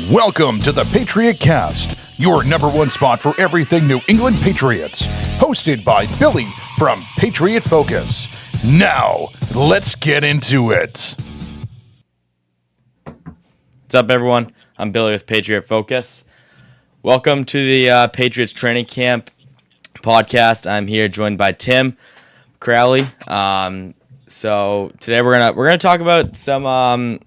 Welcome to the Patriot Cast, your number one spot for everything New England Patriots. Hosted by Billy from Patriot Focus. Now, let's get into it. What's up, everyone? I'm Billy with Patriot Focus. Welcome to the Patriots Training Camp podcast. I'm here joined by Tim Crowley. So today we're gonna talk about some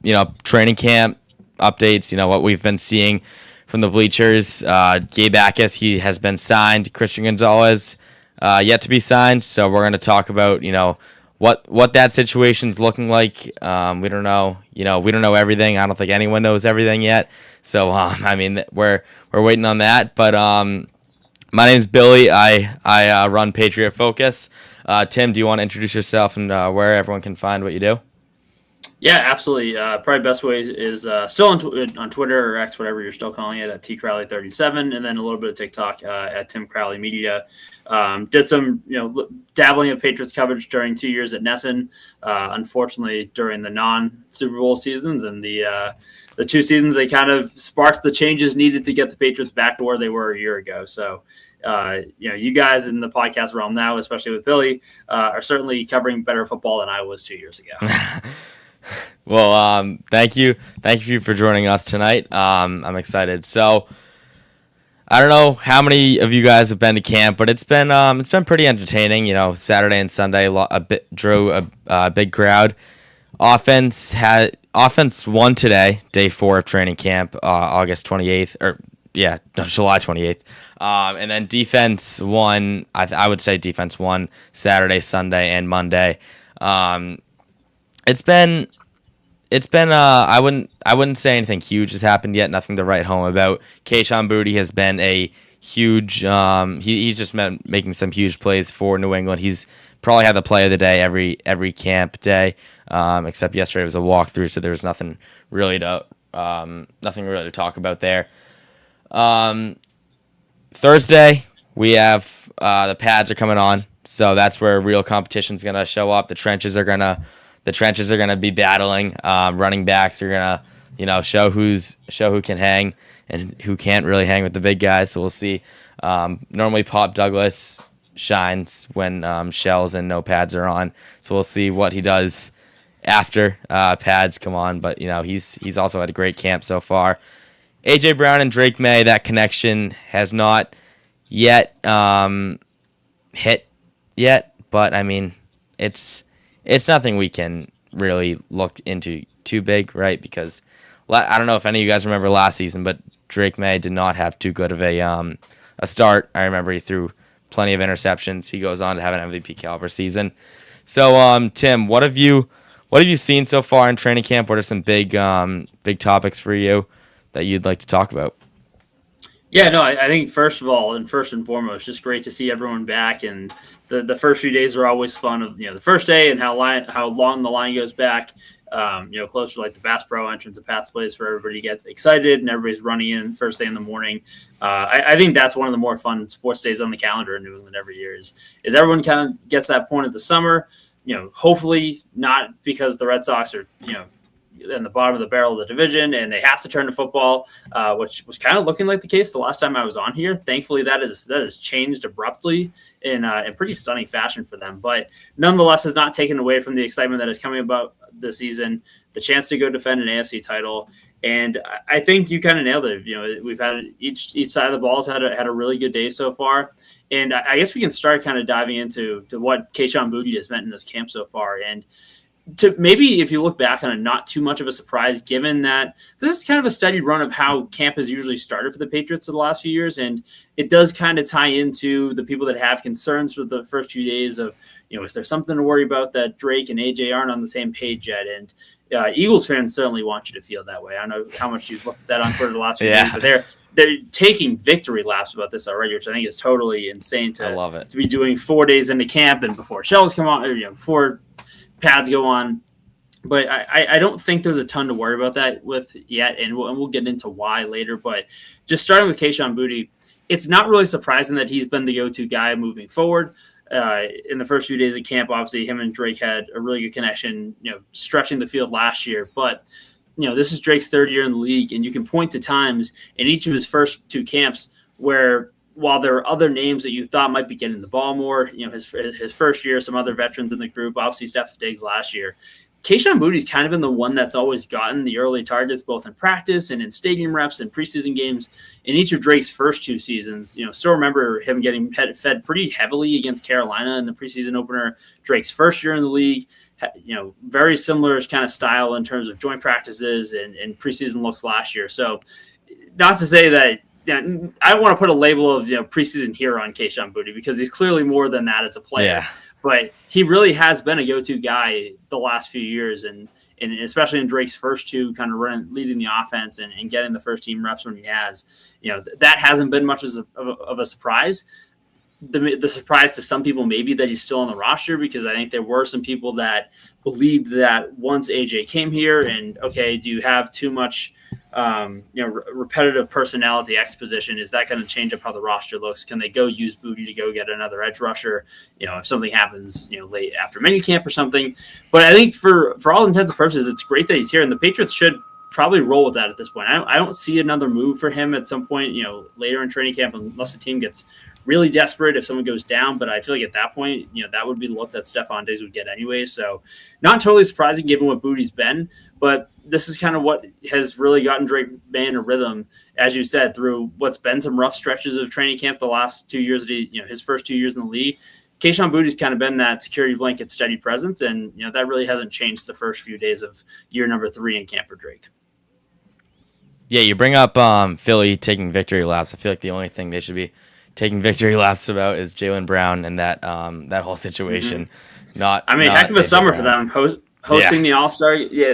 training camp updates. What we've been seeing from the bleachers. Gabe Akis, he has been signed. Christian Gonzalez yet to be signed. So we're gonna talk about what that situation's looking like. We don't know. We don't know everything. I don't think anyone knows everything yet. So we're waiting on that. But my name's Billy. I run Patriot Focus. Tim, do you want to introduce yourself and where everyone can find what you do? Yeah, absolutely. Probably best way is still on Twitter or X, whatever you're still calling it, at tcrowley37, and then a little bit of TikTok at Tim Crowley Media. Did some dabbling of Patriots coverage during 2 years at Nesson. Unfortunately, during the non-Super Bowl seasons and the 2 seasons, they kind of sparked the changes needed to get the Patriots back to where they were a year ago. So, you guys in the podcast realm now, especially with Billy, are certainly covering better football than I was 2 years ago. Well, thank you for joining us tonight. I'm excited. So, I don't know how many of you guys have been to camp, but it's been pretty entertaining. Saturday and Sunday drew a big crowd. Offense won today, day 4 of training camp, August 28th, July 28th. And then defense won. I would say defense won Saturday, Sunday, and Monday. It's been I wouldn't say anything huge has happened yet. Nothing to write home about. Kayshon Boutte has been a huge. He's just been making some huge plays for New England. He's probably had the play of the day every camp day, except yesterday was a walkthrough, so there was nothing really to talk about there. Thursday we have the pads are coming on, so that's where real competition's gonna show up. The trenches are gonna be battling. Running backs are gonna show who can hang and who can't really hang with the big guys. So we'll see. Normally Pop Douglas shines when shells and no pads are on. So we'll see what he does after pads come on. But he's also had a great camp so far. AJ Brown and Drake May, that connection has not yet hit yet, but it's nothing we can really look into too big, right? Because I don't know if any of you guys remember last season, but Drake May did not have too good of a start. I remember he threw plenty of interceptions. He goes on to have an MVP caliber season. So, Tim, what have you seen so far in training camp? What are some big topics for you that you'd like to talk about? Yeah, no, I think first and foremost, just great to see everyone back. And the first few days are always fun of, the first day and how long the line goes back, closer to like the Bass Pro entrance of Pat's Place for everybody to get excited and everybody's running in first thing in the morning. I think that's one of the more fun sports days on the calendar in New England every year is everyone kind of gets that point of the summer, hopefully not because the Red Sox are, in the bottom of the barrel of the division and they have to turn to football, which was kind of looking like the case the last time I was on here. Thankfully, that has changed abruptly in pretty stunning fashion for them. But nonetheless, has not taken away from the excitement that is coming about the season, the chance to go defend an AFC title. And I think you kind of nailed it. We've had each side of the ball has had a really good day so far. And I guess we can start kind of diving into what Kayshon Boutte has meant in this camp so far. And to maybe if you look back on it, not too much of a surprise, given that this is kind of a steady run of how camp has usually started for the Patriots in the last few years. And it does kind of tie into the people that have concerns for the first few days of, is there something to worry about that Drake and AJ aren't on the same page yet? And Eagles fans certainly want you to feel that way. I don't know how much you've looked at that on Twitter the last few days, but they're taking victory laps about this already, which I think is totally insane I love it. to be doing 4 days into camp and before shells come on, before pads go on. But I don't think there's a ton to worry about that with yet, and we'll get into why later. But just starting with Kayshon Boutte, it's not really surprising that he's been the go-to guy moving forward. In the first few days of camp, obviously, him and Drake had a really good connection, stretching the field last year. But this is Drake's third year in the league, and you can point to times in each of his first two camps where, while there are other names that you thought might be getting the ball more, his first year, some other veterans in the group, obviously Steph Diggs last year, Kayshon Boutte's kind of been the one that's always gotten the early targets, both in practice and in stadium reps and preseason games in each of Drake's first two seasons. Still remember him getting fed pretty heavily against Carolina in the preseason opener. Drake's first year in the league, very similar kind of style in terms of joint practices and preseason looks last year. So not to say that, I don't want to put a label of preseason hero on Kayshon Boutte, because he's clearly more than that as a player. Yeah. But he really has been a go-to guy the last few years, and especially in Drake's first two, kind of leading the offense and getting the first team reps when he has. That hasn't been much of a surprise. The surprise to some people maybe that he's still on the roster, because I think there were some people that believed that once AJ came here, and okay, do you have too much repetitive personnel at the X position? Is that going to change up how the roster looks? Can they go use Boutte to go get another edge rusher? If something happens, late after minicamp or something. But I think for all intents and purposes, it's great that he's here, and the Patriots should probably roll with that at this point. I don't see another move for him at some point, later in training camp, unless the team gets really desperate if someone goes down. But I feel like at that point, that would be the look that Stephon Diggs would get anyway. So not totally surprising given what Boutte's been, but this is kind of what has really gotten Drake May in a rhythm, as you said, through what's been some rough stretches of training camp the last 2 years, his first 2 years in the league. Kayshon Boutte's kind of been that security blanket, steady presence, and that really hasn't changed the first few days of year number 3 in camp for Drake. Yeah, you bring up Philly taking victory laps. I feel like the only thing they should be taking victory laps about is Jaylen Brown and that whole situation. Mm-hmm. Heck of a summer for them. Hosting the All-Star. Yeah,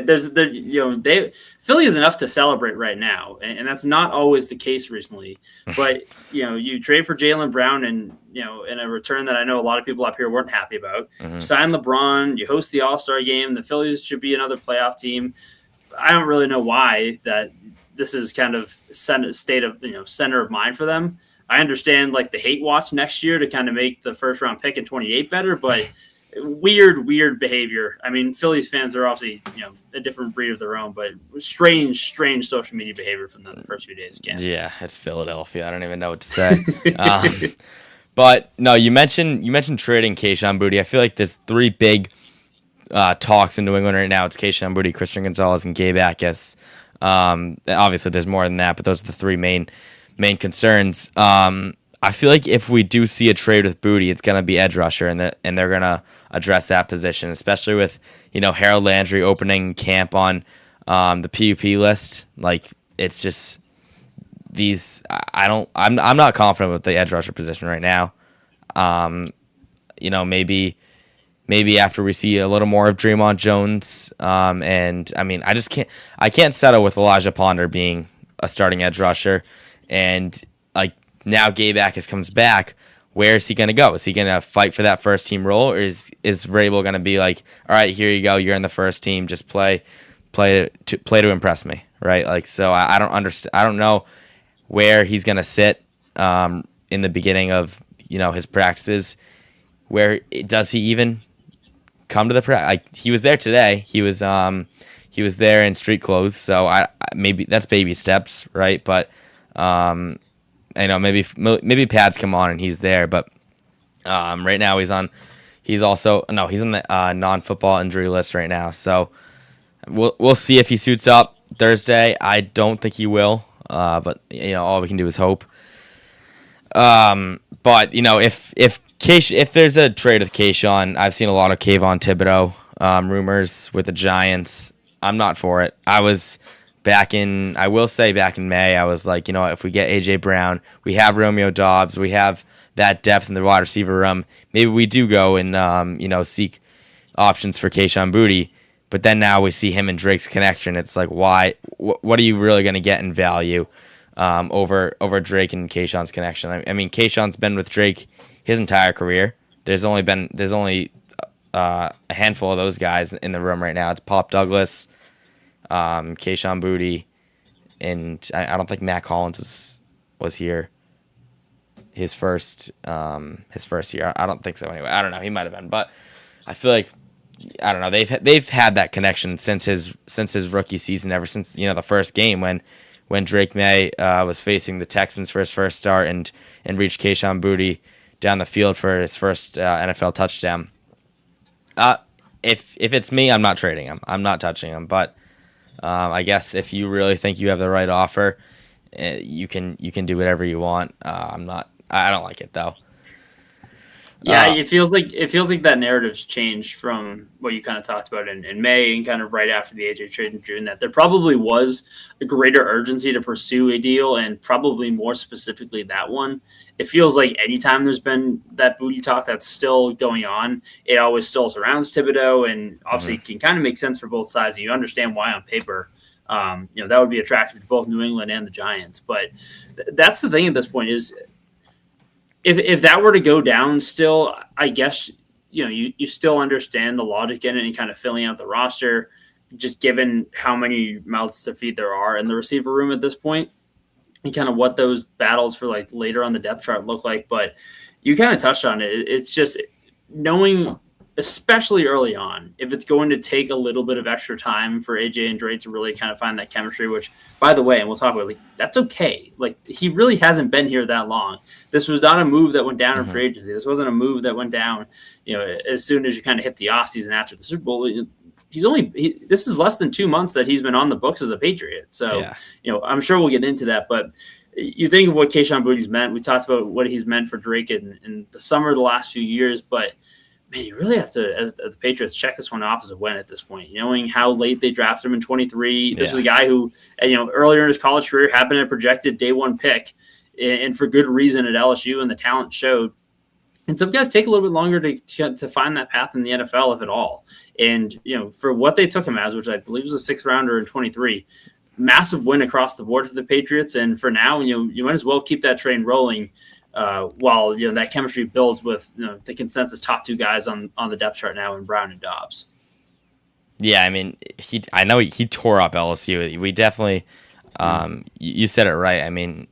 Philly is enough to celebrate right now, and that's not always the case recently. But you trade for Jaylen Brown, and in a return that I know a lot of people up here weren't happy about. Mm-hmm. Sign LeBron. You host the All-Star game. The Phillies should be another playoff team. I don't really know why that this is kind of center of mind for them. I understand the hate watch next year to kind of make the first round pick in 28 better, but weird behavior. Phillies fans are obviously, a different breed of their own, but strange social media behavior from the first few days. Yeah, it's Philadelphia. I don't even know what to say. But no, you mentioned trading Kayshon Boutte. I feel like there's 3 big talks in New England right now. It's Kayshon Boutte, Christian Gonzalez, and Gabe Akes. Obviously there's more than that, but those are the 3 main concerns. I feel like if we do see a trade with Boutte, it's gonna be edge rusher, and they're gonna address that position, especially with Harold Landry opening camp on the PUP list. It's just these. I'm not confident with the edge rusher position right now. Maybe after we see a little more of Draymond Jones, and I can't settle with Elijah Ponder being a starting edge rusher, and now Gabe Akes comes back. Where is he going to go? Is he going to fight for that first team role, or is Vrabel going to be like, all right, here you go, you're in the first team, just play to impress me, right? So I don't understand. I don't know where he's going to sit in the beginning of his practices. Where does he even come to the practice? He was there today. He was there in street clothes. So maybe that's baby steps, right? But I know maybe pads come on and he's there, but right now he's on the non-football injury list right now. So we'll see if he suits up Thursday. I don't think he will, but all we can do is hope. But if there's a trade with Kayshon, I've seen a lot of Kayvon Thibodeau rumors with the Giants. I'm not for it. Back in May, I was like, if we get A.J. Brown, we have Romeo Doubs, we have that depth in the wide receiver room, maybe we do go and, seek options for Kayshon Boutte. But then now we see him and Drake's connection. It's like, why? What are you really going to get in value over Drake and Kayshon's connection? Kayshon's been with Drake his entire career. There's only a handful of those guys in the room right now. It's Pop Douglas, Kayshon Boutte, and I don't think Matt Collins was here his first year. I don't think so anyway. I don't know. He might have been, but I feel like I don't know. They've had that connection since his rookie season, ever since the first game when Drake May was facing the Texans for his first start and reached Kayshon Boutte down the field for his first NFL touchdown. If it's me, I'm not trading him. I'm not touching him. But I guess if you really think you have the right offer, you can do whatever you want. I don't like it though. Yeah, it feels like that narrative's changed from what you kind of talked about in May and kind of right after the AJ trade in June, that there probably was a greater urgency to pursue a deal, and probably more specifically that one. It feels like anytime there's been that Boutte talk that's still going on, it always still surrounds Thibodeau, and obviously it can kind of make sense for both sides. And you understand why on paper, that would be attractive to both New England and the Giants. But that's the thing at this point is, If that were to go down still, I guess, you still understand the logic in it and kind of filling out the roster, just given how many mouths to feed there are in the receiver room at this point, and kind of what those battles for like later on the depth chart look like. But you kind of touched on it. It's just knowing, especially early on, if it's going to take a little bit of extra time for AJ and Drake to really kind of find that chemistry, which, by the way, and we'll talk about, like, that's okay. Like, he really hasn't been here that long. This was not a move that went down in free agency. This wasn't a move that went down, as soon as you kind of hit the offseason after the Super Bowl. This is less than 2 months that he's been on the books as a Patriot. So, I'm sure we'll get into that, but you think of what Kayshon Boutte's meant. We talked about what he's meant for Drake in the summer of the last few years, but man, you really have to, as the Patriots, check this one off as a win at this point. Knowing how late they drafted him in 23. This is a guy who, earlier in his college career had been a projected day one pick, and for good reason at LSU, and the talent showed. And some guys take a little bit longer to find that path in the NFL, if at all. And, for what they took him as, which I believe was a sixth rounder in 23, massive win across the board for the Patriots. And for now, you might as well keep that train rolling. While that chemistry builds with the consensus top two guys on the depth chart now in Brown and Dobbs. Yeah, I mean, I know he tore up LSU. We definitely, you said it right. I mean,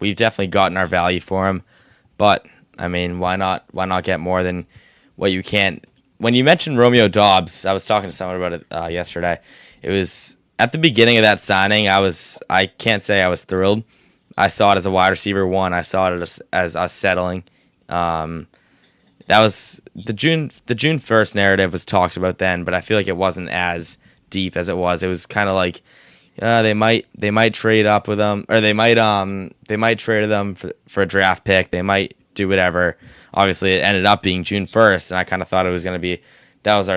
we've definitely gotten our value for him, but I mean, why not get more than what you can? When you mentioned Romeo Dobbs, I was talking to someone about it yesterday. It was at the beginning of that signing. I can't say I was thrilled. I saw it as a wide receiver one. I saw it as us settling. That was the June 1st narrative was talked about then, but I feel like it wasn't as deep as it was. It was kind of like they might trade up with them, or they might trade them for a draft pick. They might do whatever. Obviously, it ended up being June 1st, and I kind of thought it was going to be that was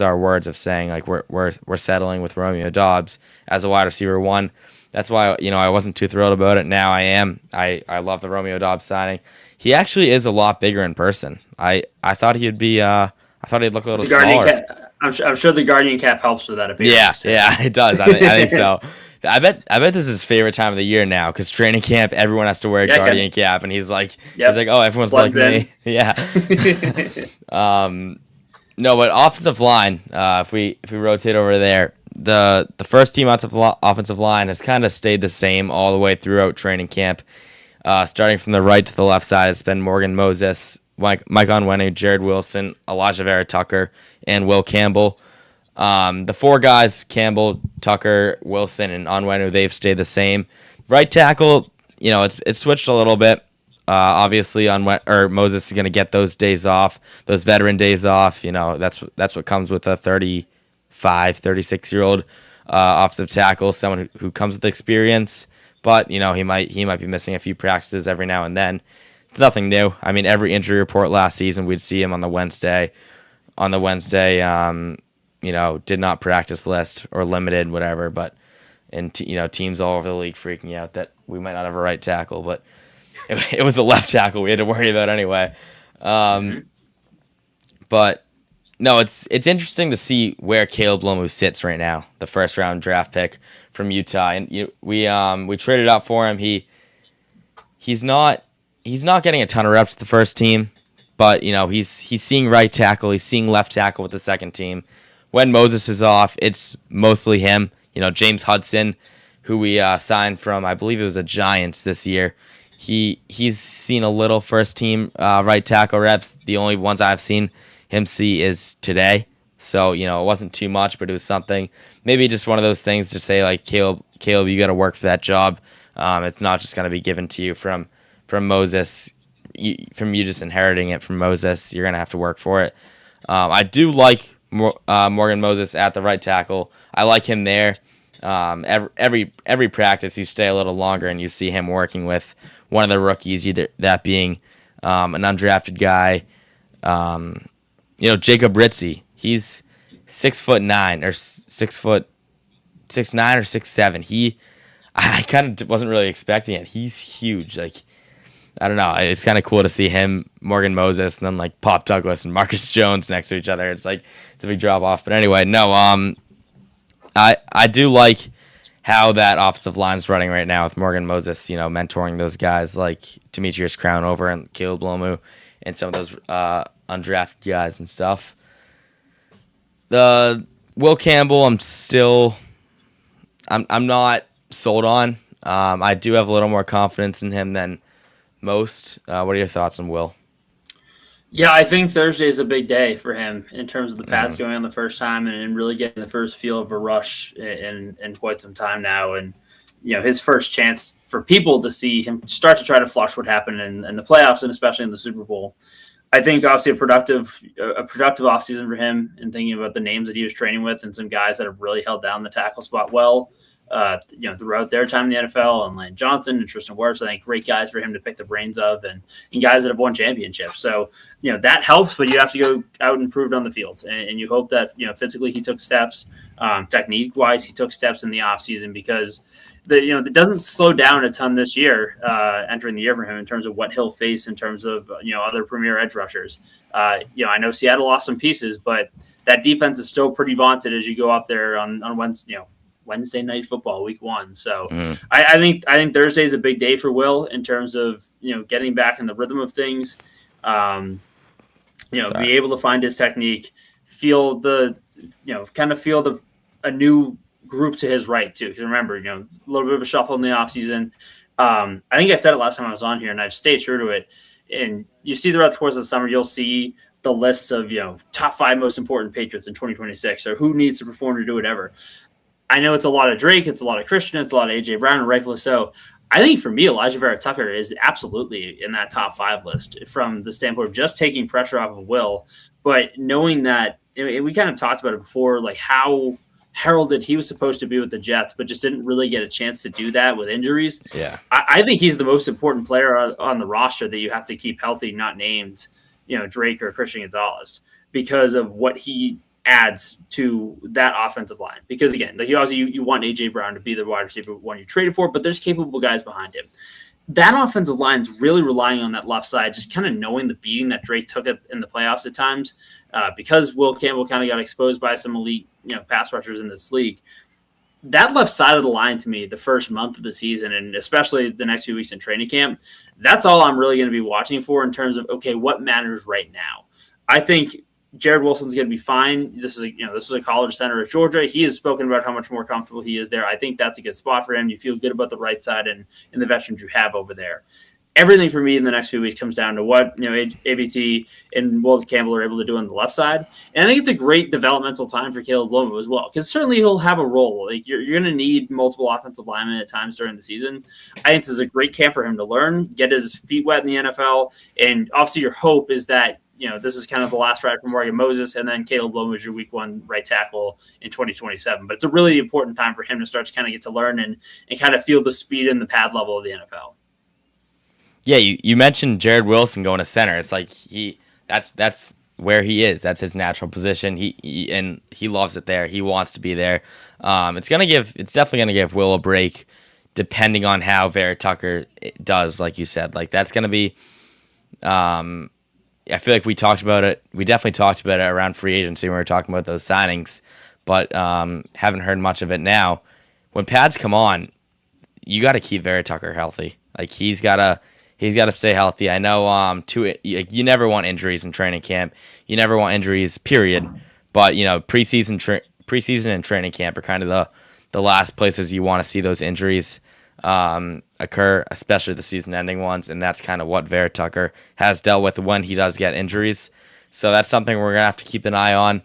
our words of saying like we're settling with Romeo Dobbs as a wide receiver one. That's why I wasn't too thrilled about it. Now I am. I love the Romeo Dobbs signing. He actually is a lot bigger in person. I thought he'd be. I thought he'd look a little smaller. I'm sure the Guardian cap helps with that appearance. Yeah, it does. I think so. I bet this is his favorite time of the year now, because training camp, everyone has to wear a Guardian cap, and he's like, oh, everyone's Bloods like in. me. Yeah. No, but offensive line. If we rotate over there. The first team offensive line has kind of stayed the same all the way throughout training camp. Starting from the right to the left side, it's been Morgan Moses, Mike Onwenu, Jared Wilson, Elijah Vera Tucker, and Will Campbell. The four guys, Campbell, Tucker, Wilson, and Onwenu, they've stayed the same. Right tackle, it's switched a little bit. Obviously, Moses is going to get those days off, those veteran days off. That's what comes with a 36-year-old offensive tackle, someone who comes with experience. But he might be missing a few practices every now and then. It's nothing new. I mean, every injury report last season, we'd see him on the Wednesday. Did not practice list or limited, whatever. But teams all over the league freaking out that we might not have a right tackle, but it was a left tackle we had to worry about anyway. But no, it's interesting to see where Caleb Lomu sits right now, the first round draft pick from Utah, and we traded up for him. He's not getting a ton of reps with the first team, but he's seeing right tackle, he's seeing left tackle with the second team. When Moses is off, it's mostly him. James Hudson, who we signed from, I believe it was the Giants this year. he's seen a little first team right tackle reps. The only ones I've seen him see is today. So, it wasn't too much, but it was something. Maybe just one of those things to say, like, Caleb, you got to work for that job. It's not just going to be given to you from Moses, from you just inheriting it from Moses. You're going to have to work for it. I do like Morgan Moses at the right tackle. I like him there. Every practice, you stay a little longer and you see him working with one of the rookies, either that being an undrafted guy. Jacob Ritzie. He's 6'9" or 6'9" or 6'7". I kind of wasn't really expecting it. He's huge. Like, I don't know. It's kind of cool to see him, Morgan Moses, and then like Pop Douglas and Marcus Jones next to each other. It's like it's a big drop off. But anyway, no. I do like how that offensive line's running right now with Morgan Moses, mentoring those guys like Demetrius Crownover and Caleb Lomu and some of those undrafted guys and stuff. Will Campbell, I'm not sold on. I do have a little more confidence in him than most. What are your thoughts on Will? Yeah, I think Thursday is a big day for him in terms of the pads going on the first time and really getting the first feel of a rush in quite some time now. And, his first chance for people to see him start to try to flush what happened in the playoffs and especially in the Super Bowl. I think obviously a productive offseason for him and thinking about the names that he was training with and some guys that have really held down the tackle spot well. Throughout their time in the NFL, and Lane Johnson and Tristan Wirfs, I think great guys for him to pick the brains of and guys that have won championships. So, that helps, but you have to go out and prove it on the field. And you hope that, physically he took steps, technique-wise he took steps in the offseason because, it doesn't slow down a ton this year, entering the year for him in terms of what he'll face in terms of, other premier edge rushers. I know Seattle lost some pieces, but that defense is still pretty vaunted as you go up there on Wednesday night football, week 1. So I think Thursday is a big day for Will in terms of, getting back in the rhythm of things, be able to find his technique, feel a new group to his right too. Because remember, a little bit of a shuffle in the offseason. I think I said it last time I was on here and I've stayed true to it. And you see throughout the course of the summer, you'll see the lists of, top 5 most important Patriots in 2026 or who needs to perform to do whatever. I know it's a lot of Drake, it's a lot of Christian, it's a lot of A.J. Brown, and rightfully so. I think for me, Elijah Vera-Tucker is absolutely in that top 5 list from the standpoint of just taking pressure off of Will, but knowing that we kind of talked about it before, like how heralded he was supposed to be with the Jets, but just didn't really get a chance to do that with injuries. Yeah, I think he's the most important player on the roster that you have to keep healthy, not named, Drake or Christian Gonzalez, because of what he adds to that offensive line. Because again, like you want AJ Brown to be the wide receiver one you traded for, but there's capable guys behind him. That offensive line's really relying on that left side, just kind of knowing the beating that Drake took in the playoffs at times, because Will Campbell kind of got exposed by some elite, pass rushers in this league. That left side of the line to me, the first month of the season, and especially the next few weeks in training camp, that's all I'm really going to be watching for in terms of, okay, what matters right now. I think Jared Wilson's going to be fine. This is a college center at Georgia. He has spoken about how much more comfortable he is there. I think that's a good spot for him. You feel good about the right side and the veterans you have over there. Everything for me in the next few weeks comes down to what ABT and Will Campbell are able to do on the left side. And I think it's a great developmental time for Caleb Lomu as well, because certainly he'll have a role. Like you're going to need multiple offensive linemen at times during the season. I think this is a great camp for him to learn, get his feet wet in the NFL. And obviously your hope is that this is kind of the last ride for Morgan Moses, and then Caleb Lomu is your week 1 right tackle in 2027. But it's a really important time for him to start to kind of get to learn and kind of feel the speed and the pad level of the NFL. Yeah, you mentioned Jared Wilson going to center. It's like that's where he is. That's his natural position. He loves it there. He wants to be there. It's definitely gonna give Will a break, depending on how Vera-Tucker does. Like you said, like that's gonna be. I feel like we talked about it. We definitely talked about it around free agency when we were talking about those signings, but haven't heard much of it now. When pads come on, you got to keep Vera-Tucker healthy. Like he's got to stay healthy. I know you never want injuries in training camp. You never want injuries, period. But preseason and training camp are kind of the last places you want to see those injuries. occur, especially the season-ending ones, and that's kind of what Vera Tucker has dealt with when he does get injuries. So that's something we're gonna have to keep an eye on.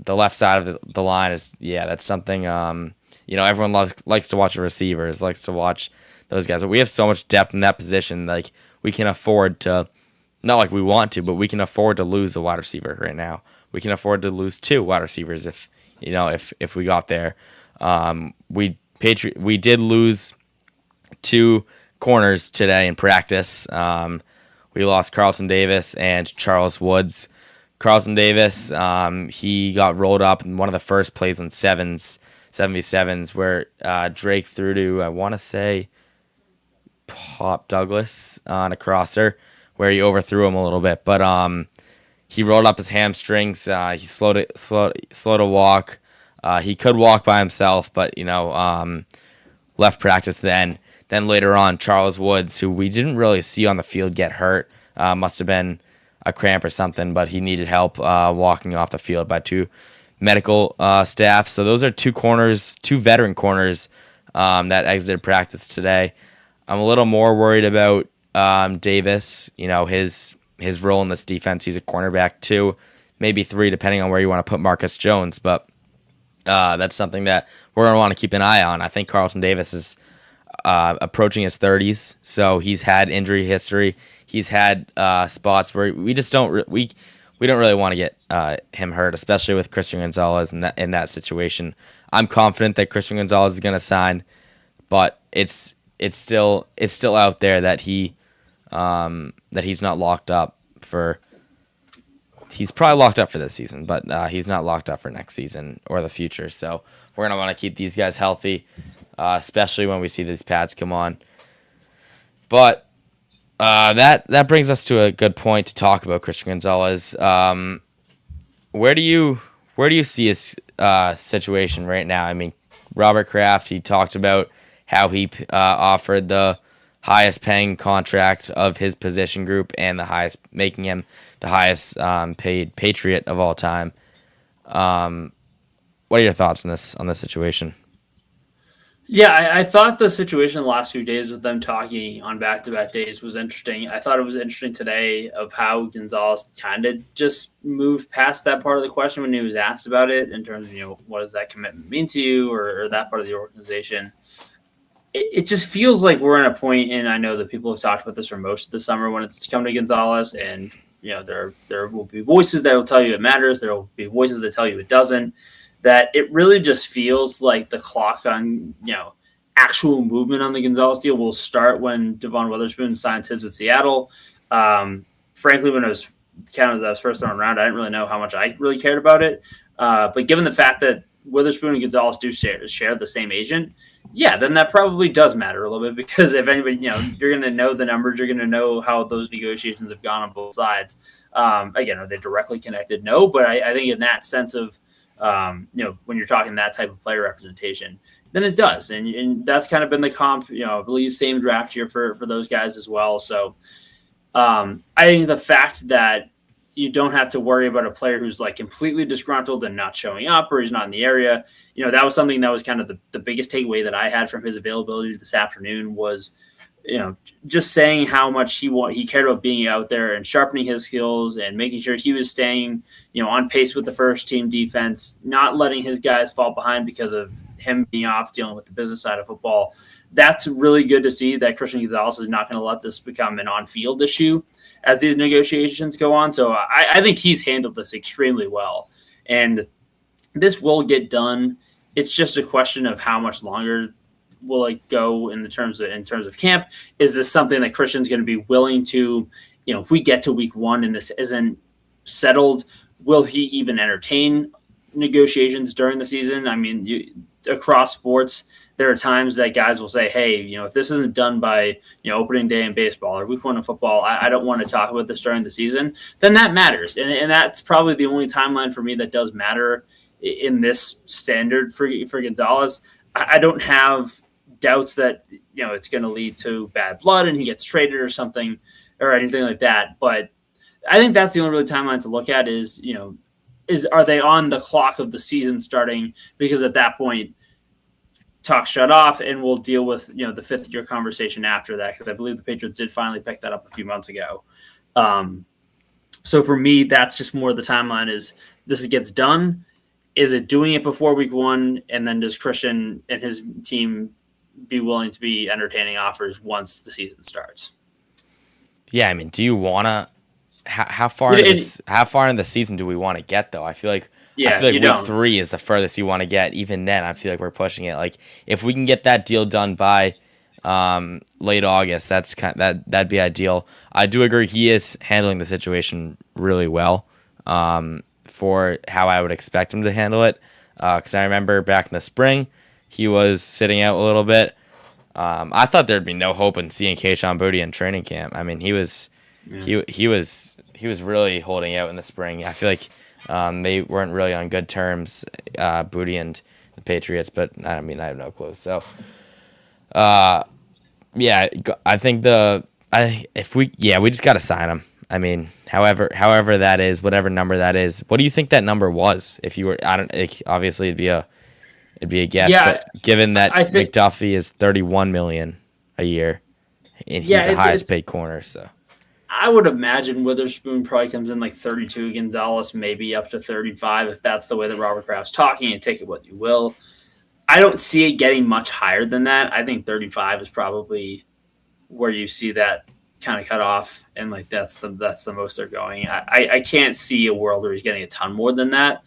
The left side of the line is, that's something. Everyone likes to watch the receivers, likes to watch those guys. But we have so much depth in that position, like we can afford to, not like we want to, but we can afford to lose a wide receiver right now. We can afford to lose 2 wide receivers if we got there. We did lose 2 corners today in practice. We lost Carlton Davis and Charles Woods. Carlton Davis, he got rolled up in one of the first plays on 77s where Drake threw to, I want to say, Pop Douglas on a crosser where he overthrew him a little bit. But he rolled up his hamstrings. He slow to walk. He could walk by himself, but left practice then. Then later on, Charles Woods, who we didn't really see on the field get hurt, must have been a cramp or something, but he needed help walking off the field by 2 medical staff. So those are 2 veteran corners that exited practice today. I'm a little more worried about Davis. His role in this defense. He's a cornerback 2, maybe 3, depending on where you want to put Marcus Jones. But that's something that we're going to want to keep an eye on. I think Carlton Davis is approaching his 30s, so he's had injury history. He's had spots where we just don't we don't really want to get him hurt, especially with Christian Gonzalez in that situation. I'm confident that Christian Gonzalez is going to sign, but it's still out there that he's not locked up for. He's probably locked up for this season, but he's not locked up for next season or the future. So we're gonna want to keep these guys healthy, especially when we see these pads come on. But that brings us to a good point to talk about Christian Gonzalez. Where do you see his situation right now? I mean, Robert Kraft, he talked about how he offered the highest paying contract of his position group and making him the highest paid Patriot of all time. What are your thoughts on this situation? Yeah, I thought the situation the last few days with them talking on back-to-back days was interesting. I thought it was interesting today of how Gonzalez kind of just moved past that part of the question when he was asked about it in terms of, what does that commitment mean to you or that part of the organization. It just feels like we're at a point, and I know that people have talked about this for most of the summer when it's come to Gonzalez, and there will be voices that will tell you it matters. There will be voices that tell you it doesn't. That it really just feels like the clock on, actual movement on the Gonzalez deal will start when Devon Witherspoon signs his with Seattle. Frankly, when I was first thrown around, I didn't really know how much I really cared about it. But given the fact that Witherspoon and Gonzalez do share the same agent, then that probably does matter a little bit, because if anybody, you're going to know the numbers, you're going to know how those negotiations have gone on both sides. Again, are they directly connected? No, but I think in that sense of, when you're talking that type of player representation, then it does. And that's kind of been the comp, I believe same draft year for those guys as well. So I think the fact that you don't have to worry about a player who's like completely disgruntled and not showing up or he's not in the area, that was something that was kind of the biggest takeaway that I had from his availability this afternoon was, just saying how much he cared about being out there and sharpening his skills and making sure he was staying, on pace with the first team defense, not letting his guys fall behind because of him being off dealing with the business side of football. That's really good to see that Christian Gonzalez is not going to let this become an on-field issue as these negotiations go on. So I think he's handled this extremely well, and this will get done. It's just a question of how much longer will it go in terms of camp. Is this something that Christian's going to be willing to, if we get to week 1 and this isn't settled, will he even entertain negotiations during the season? I mean, across sports, there are times that guys will say, hey, if this isn't done by, opening day in baseball or week 1 in football, I don't want to talk about this during the season. Then that matters. And that's probably the only timeline for me that does matter in this standard for Gonzalez. I don't have doubts that it's going to lead to bad blood and he gets traded or something or anything like that. But I think that's the only really timeline to look at is are they on the clock of the season starting? Because at that point, talk shut off, and we'll deal with the 5th-year conversation after that, because I believe the Patriots did finally pick that up a few months ago. So for me, that's just more the timeline is this gets done. Is it doing it before week 1, and then does Christian and his team be willing to be entertaining offers once the season starts? Yeah, I mean, do you want to? How far into the season do we want to get though? I feel like week 3 is the furthest you want to get. Even then, I feel like we're pushing it. Like if we can get that deal done by late August, that'd be ideal. I do agree he is handling the situation really well for how I would expect him to handle it. Because I remember back in the spring, he was sitting out a little bit. I thought there'd be no hope in seeing Kayshon Boutte in training camp. I mean, he was really holding out in the spring. I feel like they weren't really on good terms, Boutte and the Patriots. But I mean, I have no clue. So, yeah, I think we just gotta sign him. I mean, however that is, whatever number that is. What do you think that number was? If you were, obviously it'd be a guess. Yeah, but given that McDuffie is $31 million a year, and he's the highest paid corner, so I would imagine Witherspoon probably comes in like 32, Gonzalez maybe up to 35 if that's the way that Robert Kraft's talking, and take it what you will. I don't see it getting much higher than that. I think 35 is probably where you see that kind of cut off, and like that's the most they're going. I can't see a world where he's getting a ton more than that.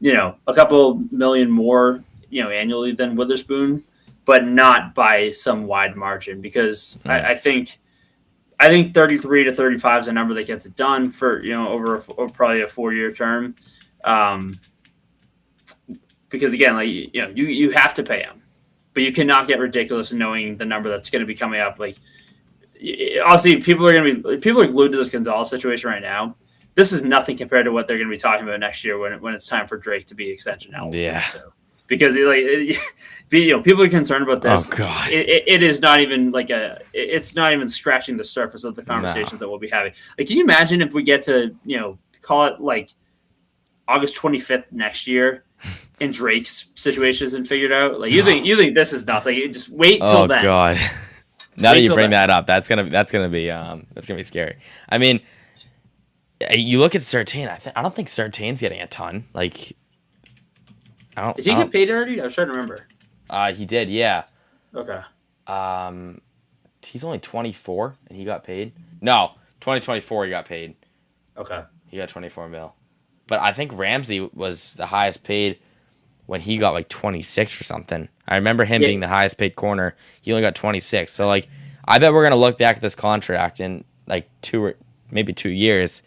A couple million more, annually than Witherspoon, but not by some wide margin, because I think 33 to 35 is a number that gets it done for over probably a 4-year term. Because again, like you have to pay him, but you cannot get ridiculous knowing the number that's going to be coming up. Like obviously, people are glued to this Gonzalez situation right now. This is nothing compared to what they're going to be talking about next year when it's time for Drake to be extension eligible. Yeah. Because people are concerned about this. Oh God! It is not even it's not even scratching the surface of the conversations that we'll be having. Like, can you imagine if we get to call it like August 25th next year, and Drake's situation isn't figured out? Like you think this is nuts? Like just wait till then. Oh God! Now that you bring that up, that's gonna be scary. I mean, you look at Surtain. I don't think Surtain's getting a ton. Like. Did he get paid already? I was trying to remember. He did, yeah. Okay. He's only 24 and he got paid. No, 2024 he got paid. Okay. He got 24 mil. But I think Ramsey was the highest paid when he got like 26 or something. I remember him being the highest paid corner. He only got 26. So like, I bet we're gonna look back at this contract in like 2 years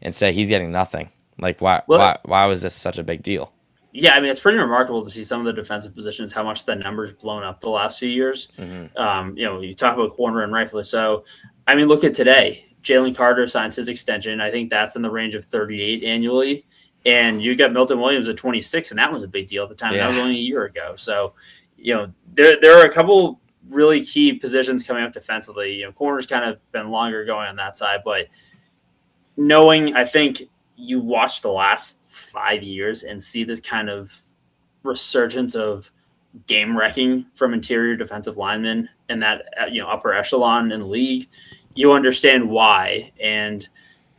and say he's getting nothing. Like why was this such a big deal? Yeah, I mean, it's pretty remarkable to see some of the defensive positions, how much the number's blown up the last few years. Mm-hmm. You talk about corner, and rightfully so. I mean, look at today. Jalen Carter signs his extension. I think that's in the range of 38 annually. And you got Milton Williams at 26, and that was a big deal at the time. Yeah. That was only a year ago. So, there are a couple really key positions coming up defensively. Corner's kind of been longer going on that side. But I think you watch the last 5 years and see this kind of resurgence of game wrecking from interior defensive linemen and that upper echelon in the league, you understand why, and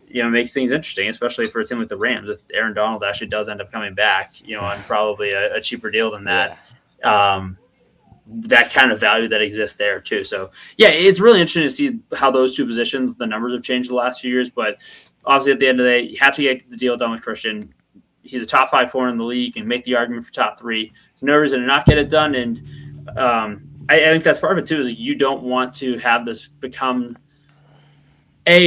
it makes things interesting, especially for a team like the Rams. If Aaron Donald actually does end up coming back, on probably a cheaper deal than that, that kind of value that exists there too. So yeah, it's really interesting to see how those two positions, the numbers have changed the last few years, but obviously at the end of the day, you have to get the deal done with Christian. He's a top 5 corner in the league and make the argument for top 3. There's no reason to not get it done. And I think that's part of it too, is you don't want to have this become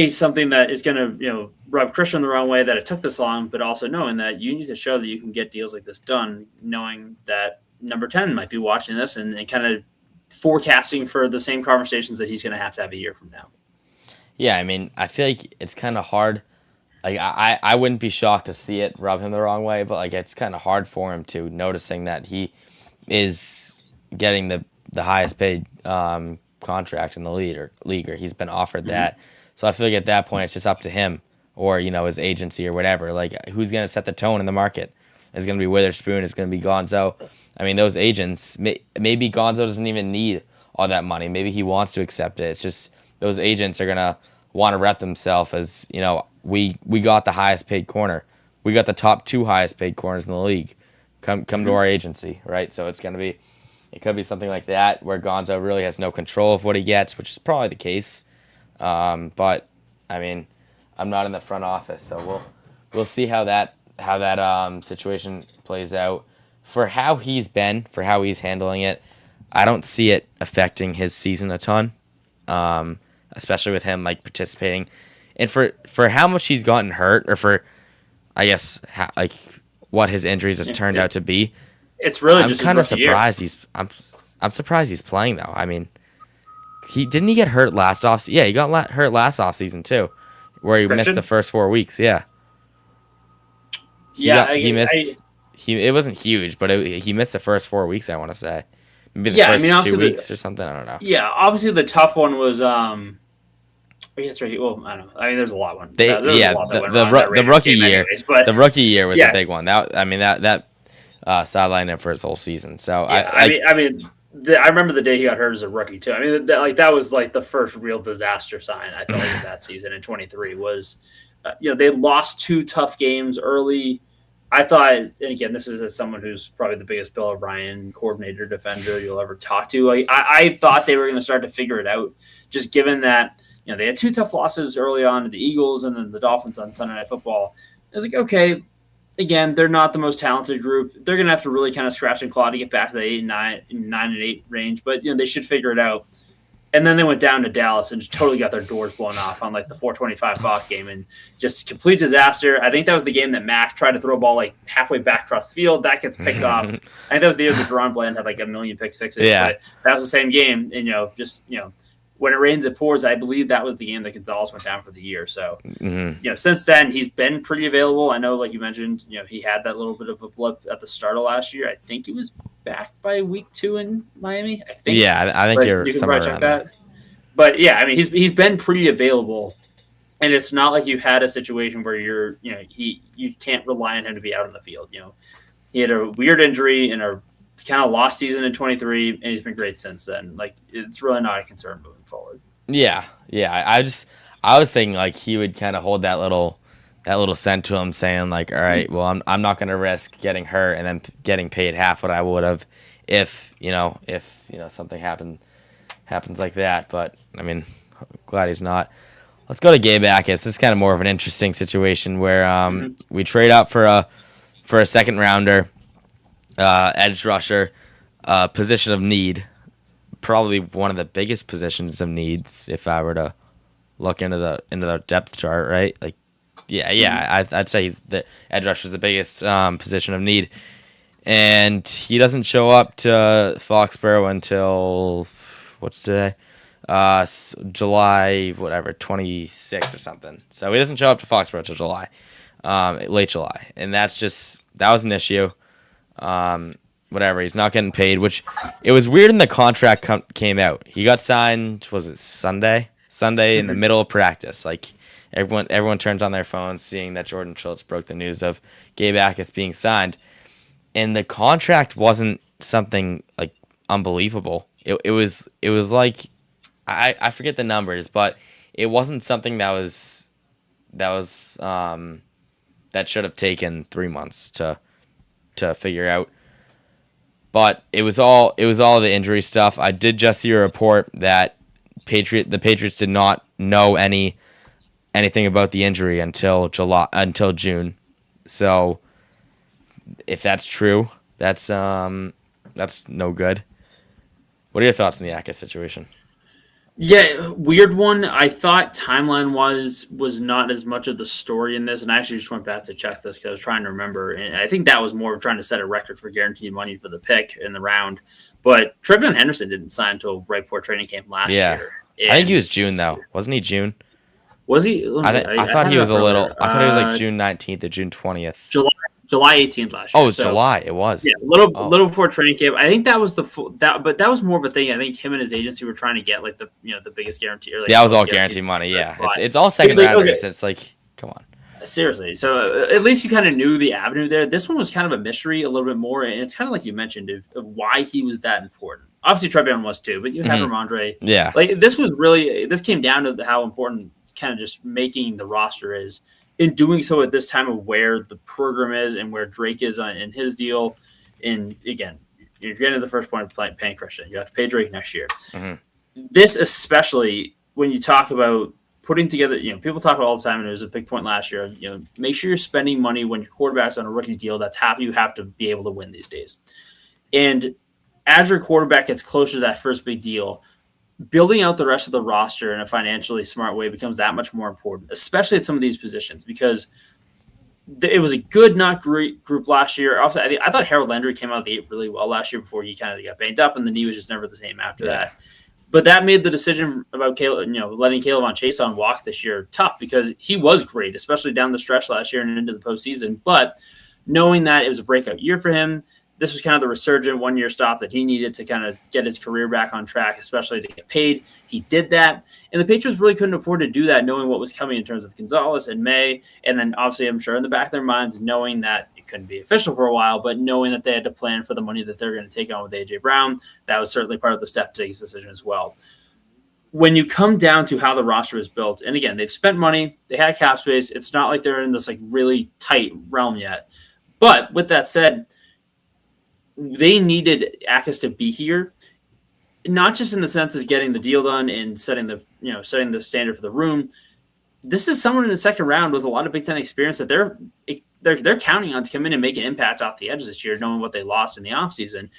something that is going to, rub Christian the wrong way that it took this long, but also knowing that you need to show that you can get deals like this done, knowing that number 10 might be watching this and kind of forecasting for the same conversations that he's going to have a year from now. Yeah. I mean, I feel like it's kind of hard. Like I wouldn't be shocked to see it rub him the wrong way, but like it's kind of hard for him to noticing that he is getting the highest paid contract in the league, or he's been offered that. So I feel like at that point it's just up to him or his agency or whatever. Like who's gonna set the tone in the market? is going to be Witherspoon, is going to be Gonzo. I mean, those agents, maybe Gonzo doesn't even need all that money. Maybe he wants to accept it. It's just those agents are going to want to rep themselves as, we got the highest paid corner. We got the top 2 highest paid corners in the league. Come to our agency, right? So it could be something like that where Gonzo really has no control of what he gets, which is probably the case. But I mean, I'm not in the front office, so we'll see how that situation plays out. For how he's handling it, I don't see it affecting his season a ton, especially with him like participating, and for how much he's gotten hurt, or for I guess what his injuries has turned out to be. It's really I'm just kind of surprised I'm surprised he's playing though. I mean, he get hurt last off. Yeah, he got hurt last off season too, where he missed the first 4 weeks. Yeah. He missed. It wasn't huge, but he missed the first 4 weeks. I want to say, maybe the first 2 weeks or something. I don't know. Yeah, obviously the tough one was that's right. Well, I don't know. I mean, there's a lot one. The rookie year. Anyways, but the rookie year was a big one. That sidelined him for his whole season. So I remember the day he got hurt as a rookie too. I mean, that was like the first real disaster sign I felt like that season in 23 was, they lost 2 tough games early. I thought, and again, this is as someone who's probably the biggest Bill O'Brien coordinator defender you'll ever talk to. I thought they were going to start to figure it out, just given that they had 2 tough losses early on to the Eagles and then the Dolphins on Sunday Night Football. I was like, okay, again, they're not the most talented group. They're going to have to really kind of scratch and claw to get back to the 9 and 8 range, but they should figure it out. And then they went down to Dallas and just totally got their doors blown off on like the 425 Fox game, and just complete disaster. I think that was the game that Mac tried to throw a ball like halfway back across the field. That gets picked off. I think that was the year that Deron Bland had like a million pick sixes. Yeah. But that was the same game. And, when it rains, it pours. I believe that was the game that Gonzalez went down for the year. So, since then he's been pretty available. I know, like you mentioned, he had that little bit of a blip at the start of last year. I think he was back by week 2 in Miami. I think. Yeah, I think you can somewhere around that. But yeah, I mean, he's been pretty available, and it's not like you've had a situation where you can't rely on him to be out on the field. He had a weird injury and a kind of lost season in 23, and he's been great since then. Like, it's really not a concern moving forward. Yeah. I was thinking like he would kind of hold that little scent to him, saying like, all right, well, I'm not going to risk getting hurt and then getting paid half what I would have if something happens like that. But I mean, glad he's not. Let's go to Gabe Akis. This is kind of more of an interesting situation where we trade up for a second rounder, edge rusher, position of need, probably one of the biggest positions of needs if I were to look into the depth chart, right? Like, I'd say the edge rusher is the biggest position of need, and he doesn't show up to Foxborough until what's today? July, 26th or something. So he doesn't show up to Foxborough till July, late July, and that was an issue. He's not getting paid, which it was weird when the contract came out. He got signed, was it Sunday in the middle of practice. Like everyone turns on their phones seeing that Jordan Schultz broke the news of Gabe Akis being signed, and the contract wasn't something like unbelievable. It was like I forget the numbers, but it wasn't something that should have taken 3 months to figure out. But it was all the injury stuff. I did just see a report that the Patriots did not know anything about the injury until June. So if that's true, that's no good. What are your thoughts on the Akis situation? Yeah, weird one. I thought timeline was not as much of the story in this, and I actually just went back to check this because I was trying to remember, and I think that was more of trying to set a record for guaranteed money for the pick in the round. But Trevion Henderson didn't sign until right before training camp last year. I think he was June though, wasn't he? June? Was he? I thought he was a little. I thought he was like June 19th or June 20th. July 18th last year. Oh, it was July. It was. Yeah, little before training camp. I think that was but that was more of a thing. I think him and his agency were trying to get the biggest guarantee. Or, that was all guaranteed money. Yeah, it's all second rounders. Okay. It's like, come on. Seriously. So at least you kind of knew the avenue there. This one was kind of a mystery a little bit more, and it's kind of like you mentioned of why he was that important. Obviously, Trevion was too, but you had Ramondre. Yeah. Like this came down to how important kind of just making the roster is. In doing so at this time of where the program is and where Drake is in his deal. And again, you're getting to the first point of paying Christian. You have to pay Drake next year. This especially when you talk about putting together, people talk about all the time, and it was a big point last year, make sure you're spending money when your quarterback's on a rookie deal. That's how you have to be able to win these days. And as your quarterback gets closer to that first big deal, building out the rest of the roster in a financially smart way becomes that much more important, especially at some of these positions, because it was a good, not great group last year. Also, I thought Harold Landry came out of the gate really well last year before he kind of got banged up, and the knee was just never the same after that. But that made the decision about letting Caleb Chason walk this year tough, because he was great, especially down the stretch last year and into the postseason. But knowing that it was a breakout year for him, this was kind of the resurgent one-year stop that he needed to kind of get his career back on track, especially to get paid. He did that. And the Patriots really couldn't afford to do that, knowing what was coming in terms of Gonzalez and May. And then obviously, I'm sure in the back of their minds, knowing that it couldn't be official for a while, but knowing that they had to plan for the money that they're going to take on with A.J. Brown, that was certainly part of the step to take his decision as well. When you come down to how the roster is built, and again, they've spent money, they had cap space. It's not like they're in this really tight realm yet. But with that said, they needed Akis to be here, not just in the sense of getting the deal done and setting the standard for the room. This is someone in the second round with a lot of Big Ten experience that they're counting on to come in and make an impact off the edge this year, knowing what they lost in the offseason.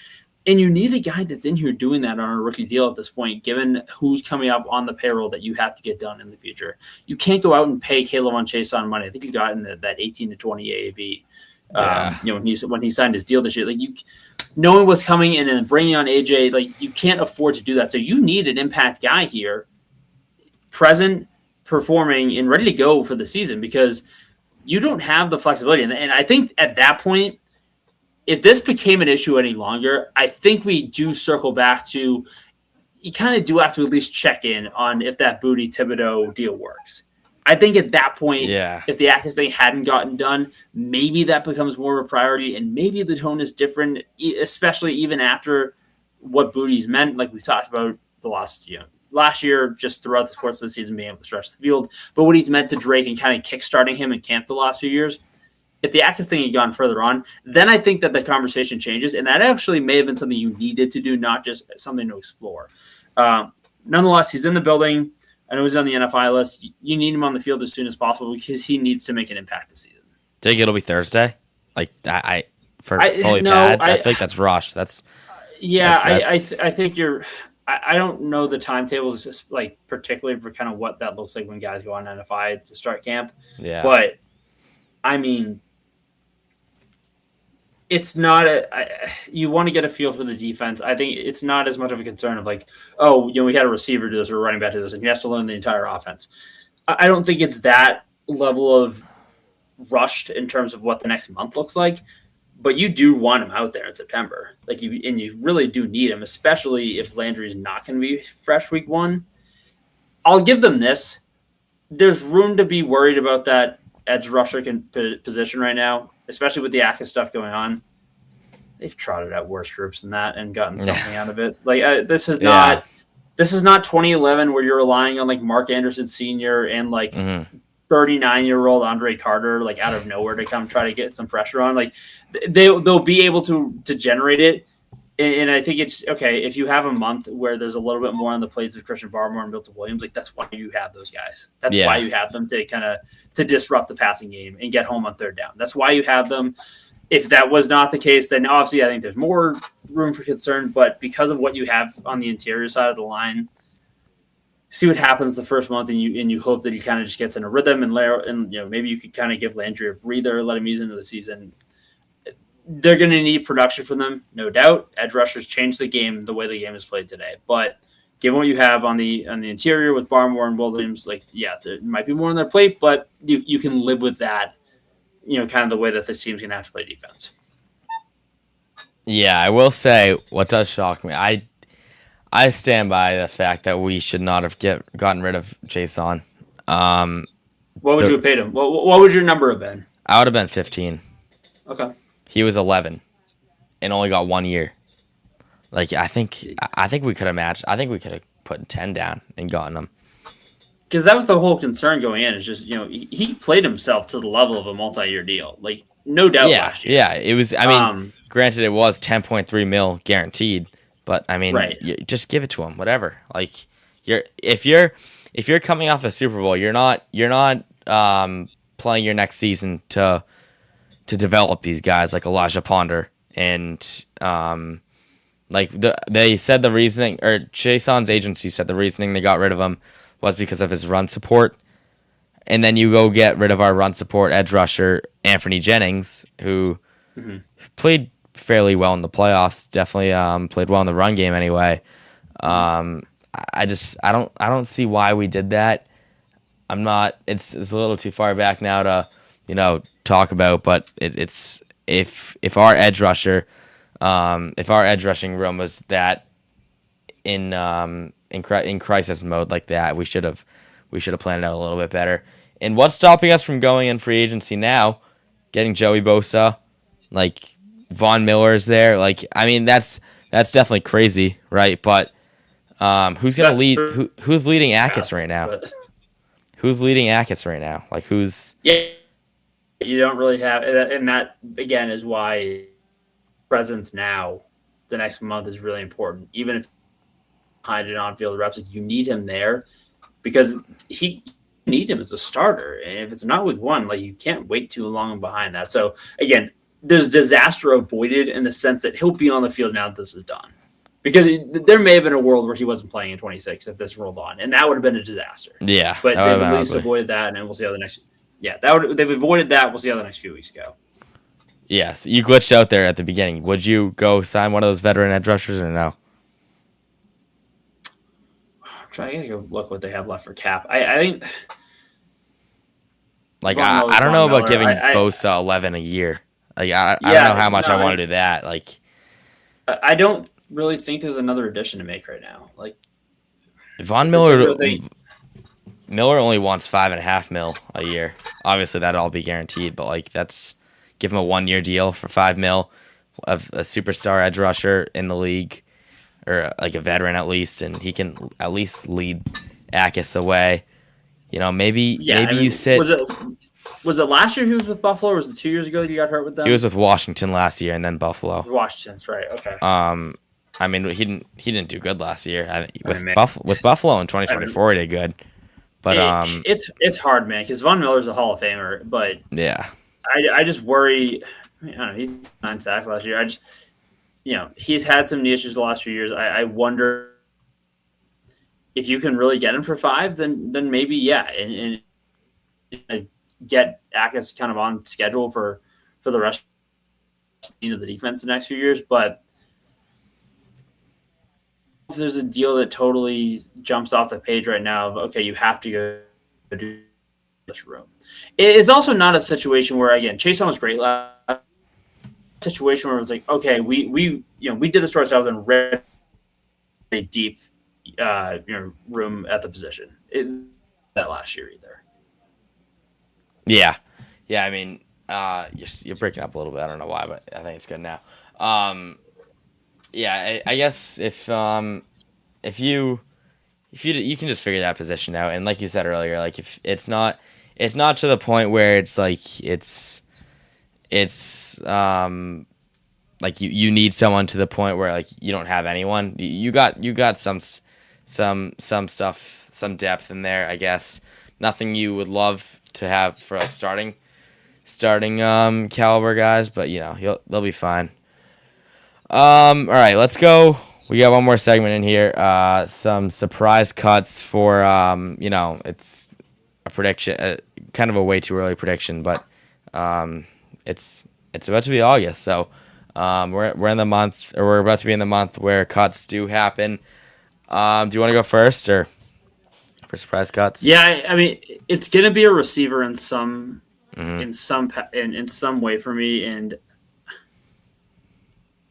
And you need a guy that's in here doing that on a rookie deal at this point, given who's coming up on the payroll that you have to get done in the future. You can't go out and pay Caleb Chason money. I think he got in that 18 to 20 AAV. When he signed his deal this year, knowing what's coming and then bringing on AJ, you can't afford to do that. So you need an impact guy here, present, performing, and ready to go for the season, because you don't have the flexibility. And I think at that point, if this became an issue any longer, I think we do circle back to, you kind of do have to at least check in on if that Booty Thibodeau deal works. I think at that point, if the Akis thing hadn't gotten done, maybe that becomes more of a priority, and maybe the tone is different, especially even after what Booty's meant, like we talked about the last year, just throughout the course of the season, being able to stretch the field, but what he's meant to Drake and kind of kickstarting him in camp the last few years. If the Akis thing had gone further on, then I think that the conversation changes, and that actually may have been something you needed to do, not just something to explore. Nonetheless, he's in the building. I know he's on the NFI list. You need him on the field as soon as possible, because he needs to make an impact this season. Do you think it'll be Thursday? Fully pads? I feel like that's rushed. I think you're. I don't know the timetables, just particularly for kind of what that looks like when guys go on NFI to start camp. Yeah, but I mean, it's not you want to get a feel for the defense. I think it's not as much of a concern of we had a receiver do this or a running back do this, and he has to learn the entire offense. I don't think it's that level of rushed in terms of what the next month looks like, but you do want him out there in September. You really do need him, especially if Landry's not going to be fresh week one. I'll give them this. There's room to be worried about that edge rusher position right now, especially with the Akis stuff going on. They've trotted out worse groups than that and gotten something out of it. This is not 2011 where you're relying on Mark Anderson Sr. and 39-year-old Andre Carter out of nowhere to come try to get some pressure on. They'll be able to generate it. And I think it's okay if you have a month where there's a little bit more on the plates of Christian Barmore and Milton Williams. That's why you have those guys. That's why you have them to disrupt the passing game and get home on third down. That's why you have them. If that was not the case, then obviously I think there's more room for concern. But because of what you have on the interior side of the line, see what happens the first month, and you hope that he kind of just gets in a rhythm and maybe you could kind of give Landry a breather, let him ease into the season. They're going to need production from them, no doubt. Edge rushers change the game the way the game is played today. But given what you have on the interior with Barmore and Williams, there might be more on their plate, but you can live with that, kind of the way that this team's going to have to play defense. Yeah, I will say what does shock me. I stand by the fact that we should not have gotten rid of Jason. What would you have paid him? What would your number have been? I would have been 15. Okay. He was 11 and only got 1 year. Like I think we could have matched. I think we could have put 10 down and gotten him. Because that was the whole concern going in. Is just he played himself to the level of a multi-year deal, like no doubt last year. Yeah, it was. I mean, granted, it was 10.3 mil guaranteed, but I mean, just give it to him, whatever. Like if you're coming off a Super Bowl, you're not playing your next season to develop these guys like Elijah Ponder and they said the reasoning, or Jason's agency said the reasoning they got rid of him was because of his run support. And then you go get rid of our run support edge rusher, Anthony Jennings, who played fairly well in the playoffs. Definitely played well in the run game anyway. I don't see why we did that. It's a little too far back now to talk about, but it's if our edge rusher, if our edge rushing room was that in crisis mode like that, we should have planned it out a little bit better. And what's stopping us from going in free agency now, getting Joey Bosa, like Von Miller's there, like I mean that's definitely crazy, right? But who's gonna lead? Who's leading Akis right now? Who's leading Akis right now? Like who's? Yeah, you don't really have, and that again is why presence now, the next month is really important. Even if behind an on-field reps, like you need him there because you need him as a starter. And if it's not week one, like you can't wait too long behind that. So again, there's disaster avoided in the sense that he'll be on the field now that this is done. Because there may have been a world where he wasn't playing in 26 if this rolled on, and that would have been a disaster. Yeah, but they've at least avoided that, and then we'll see how the next. Yeah, they've avoided that. We'll see how the next few weeks go. Yes, you glitched out there at the beginning. Would you go sign one of those veteran edge rushers or no? I gotta go look what they have left for cap. I think. Like I don't know about giving Bosa 11 a year. Like I don't know how much I want to do that. Like I don't really think there's another addition to make right now. Like Von Miller, Miller only wants $5.5 million a year. Obviously, that'd all be guaranteed, but like that's give him a 1 year deal for $5 million of a superstar edge rusher in the league, or like a veteran at least, and he can at least lead Akis away. Maybe you sit. Was it last year he was with Buffalo, or was it 2 years ago that he got hurt with them? He was with Washington last year and then Buffalo. Washington's right. Okay. I mean, he didn't do good last year. With Buffalo in 2024, he did good. But it's hard, man, because Von Miller's a Hall of Famer. But yeah, I just worry. I don't know. He's 9 sacks last year. He's had some knee issues the last few years. I wonder if you can really get him for 5, then maybe and get Akis kind of on schedule for the rest of the defense the next few years. But if there's a deal that totally jumps off the page right now of, okay, you have to go do this room. It's also not a situation where, again, Chase was great last situation where it was like, okay, we did this to ourselves and read a deep room at the position. That last year either. Yeah. I mean, you're breaking up a little bit. I don't know why, but I think it's good now. I guess if you can just figure that position out, and like you said earlier, like if it's not to the point where it's like it's like you need someone to the point where like you don't have anyone. You got some stuff, some depth in there, I guess. Nothing you would love to have for like starting caliber guys, but they'll be fine. All right, let's go. We got one more segment in here. Some surprise cuts for it's a prediction, kind of a way too early prediction, but it's about to be August, so we're in the month, or we're about to be in the month where cuts do happen. Do you want to go first, or for surprise cuts? Yeah, I mean it's gonna be a receiver in some way for me, and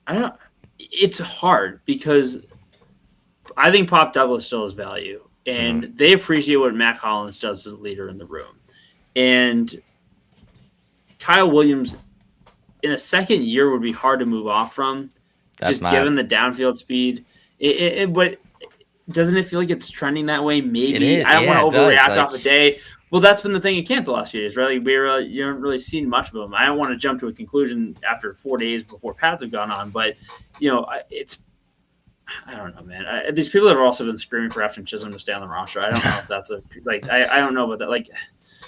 I don't. It's hard because I think Pop Douglas still has value, and they appreciate what Mac Hollins does as a leader in the room. And Kyle Williams in a second year would be hard to move off from, given the downfield speed. But doesn't it feel like it's trending that way? Maybe I don't want to overreact off a day. Well, that's been the thing at camp the last few days, right? Like you haven't really seen much of him. I don't want to jump to a conclusion after 4 days before pads have gone on, but I don't know, man. These people have also been screaming for Afton Chisholm to stay on the roster. I don't know if that's I don't know about that. Like,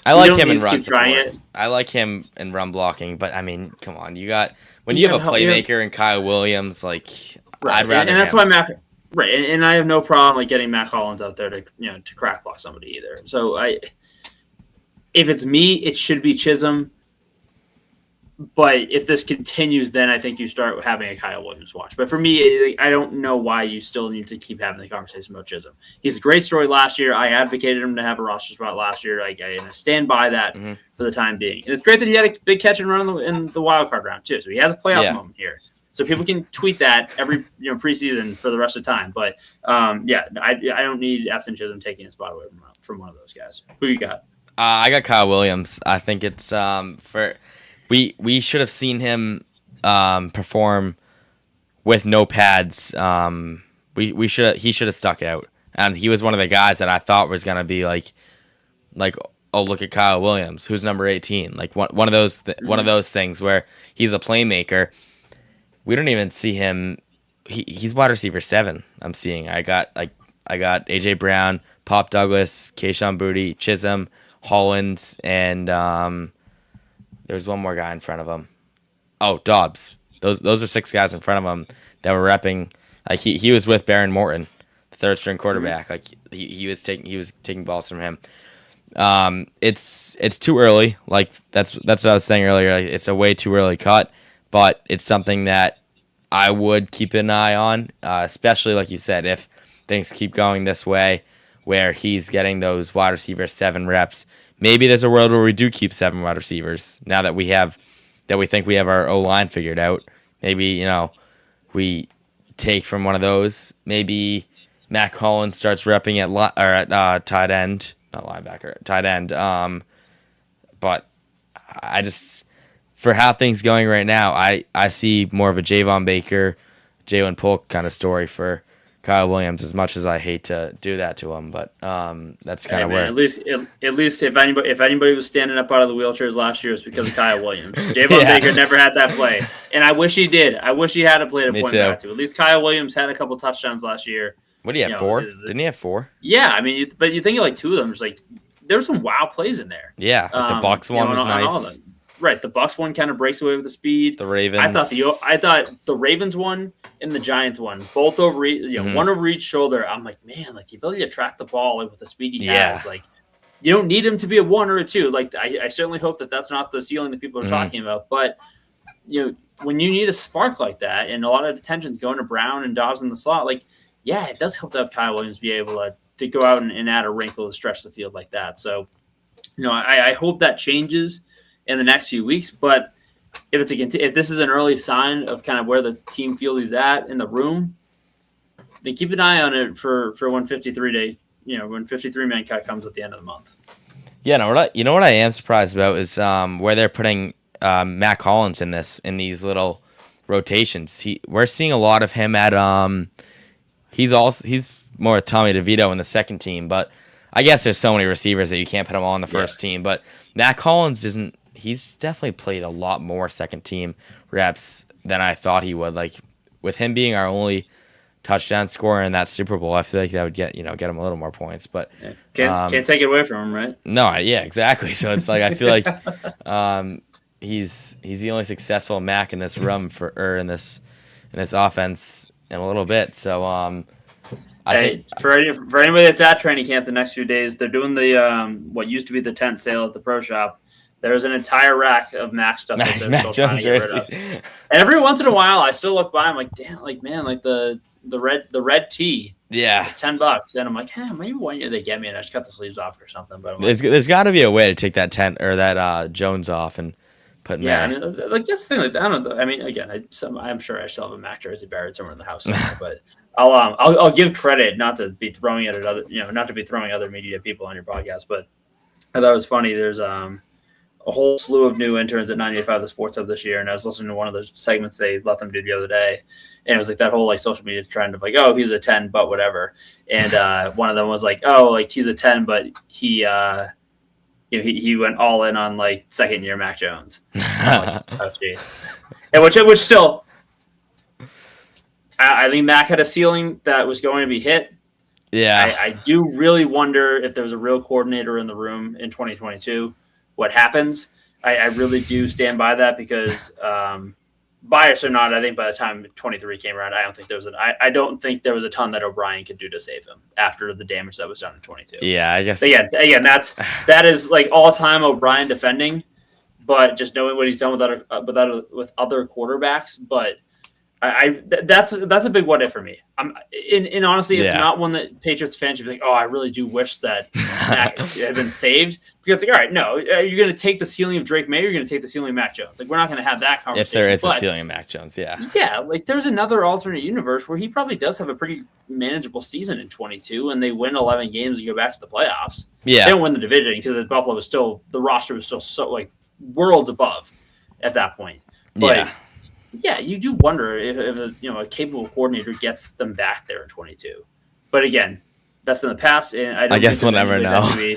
I like him in run support. I like him in run blocking, but I mean, come on, you have a playmaker in Kyle Williams, like right. I'd rather. And that's why right, and I have no problem like getting Matt Collins out there to crack block somebody either. So if it's me, it should be Chisholm. But if this continues, then I think you start having a Kyle Williams watch. But for me, I don't know why you still need to keep having the conversation about Chisholm. He's a great story last year. I advocated him to have a roster spot last year. I stand by that for the time being. And it's great that he had a big catch and run in the wild card round too. So he has a playoff moment here. So people can tweet that every preseason for the rest of the time. But I don't need Afton Chisholm taking a spot away from one of those guys. Who you got? I got Kyle Williams. I think it's we should have seen him perform with no pads. He should have stuck out, and he was one of the guys that I thought was gonna be like oh, look at Kyle Williams, who's number 18, like one of those things where he's a playmaker. We don't even see him. He's wide receiver 7. I'm seeing. I got AJ Brown, Pop Douglas, Kayshon Boutte, Chisholm, Hollins, and there's one more guy in front of him. Oh, Dobbs. Those are 6 guys in front of him that were repping. Like he was with Baron Morton, the 3rd string quarterback. Like he was taking balls from him. It's too early. Like that's what I was saying earlier. Like, it's a way too early cut, but it's something that I would keep an eye on, especially like you said, if things keep going this way, where he's getting those wide receiver 7 reps. Maybe there's a world where we do keep 7 wide receivers now that we think we have our O-line figured out. Maybe, we take from one of those. Maybe Matt Collins starts repping at tight end, not linebacker, tight end. But I just, for how things going right now, I see more of a Javon Baker, Jalen Polk kind of story for Kyle Williams, as much as I hate to do that to him, but that's kind of where. At least if anybody was standing up out of the wheelchairs last year, it's because of Kyle Williams. Javon Baker never had that play, and I wish he did. I wish he had a play to point back to. At least Kyle Williams had a couple touchdowns last year. What did he have? 4? Didn't he have 4? Yeah, I mean, but you think of like 2 of them. There's like there were some wow plays in there. Yeah, the Bucks one was nice. Right, the Bucks one kind of breaks away with the speed. The Ravens. I thought the Ravens one and the Giants one, both over, one over each shoulder. I'm like, man, like the ability to track the ball with the speed he has, like you don't need him to be a 1 or a 2. Like I certainly hope that that's not the ceiling that people are talking about. But when you need a spark like that, and a lot of attention's going to Brown and Dobbs in the slot, like it does help to have Kyle Williams be able to go out and add a wrinkle to stretch the field like that. So, I hope that changes in the next few weeks. But if this is an early sign of kind of where the team feels he's at in the room, then keep an eye on it for when 53 man cut comes at the end of the month. Yeah, no, what I am surprised about is where they're putting Matt Collins in these little rotations. We're seeing a lot of him at he's more Tommy DeVito in the second team, but I guess there's so many receivers that you can't put them all on the first team. But Matt Collins isn't. He's definitely played a lot more second team reps than I thought he would. Like with him being our only touchdown scorer in that Super Bowl, I feel like that would get him a little more points. But can't take it away from him, right? No, exactly. So it's like I feel like he's the only successful Mac in this room in this offense in a little bit. So for anybody that's at training camp the next few days, they're doing the what used to be the tent sale at the pro shop. There's an entire rack of Mac stuff that they're still trying to get rid of. And every once in a while, I still look by. I'm like, damn, like man, like the red tee. Yeah, it's $10, and I'm like, maybe one year they get me and I just cut the sleeves off or something. But there's got to be a way to take that tent or that Jones off and put Mac. Yeah, I mean, like that's the thing. Like I don't know. I mean, again, I'm sure I still have a Mac jersey buried somewhere in the house somewhere, but I'll give credit not to be throwing it at other, not to be throwing other media people on your podcast, but I thought it was funny. There's a whole slew of new interns at 98.5 The Sports Hub this year, and I was listening to one of those segments they let them do the other day, and it was like that whole like social media trend of like, oh, he's a 10, but whatever. And one of them was like, oh, like he's a 10, but he he went all in on like second year Mac Jones. Like, oh jeez. And which still, I think Mac had a ceiling that was going to be hit. Yeah, I do really wonder if there was a real coordinator in the room in 2022. What happens? I really do stand by that because bias or not, I think by the time 23 came around, I don't think there was a ton that O'Brien could do to save them after the damage that was done in 22. Yeah, I guess. But yeah, again, that is like all time O'Brien defending, but just knowing what he's done with other quarterbacks. But that's a big what if for me. And honestly, it's not one that Patriots fans should be like, oh, I really do wish that Mac had been saved. Because it's like, all right, no, you're going to take the ceiling of Drake May, you're going to take the ceiling of Mac Jones. Like, we're not going to have that conversation. If there is a ceiling of Mac Jones, yeah. Yeah, like there's another alternate universe where he probably does have a pretty manageable season in 22, and they win 11 games and go back to the playoffs. Yeah. They don't win the division because the roster was still so like worlds above at that point. But yeah, you do wonder if a capable coordinator gets them back there in 22. But again, that's in the past, and I guess we'll never know.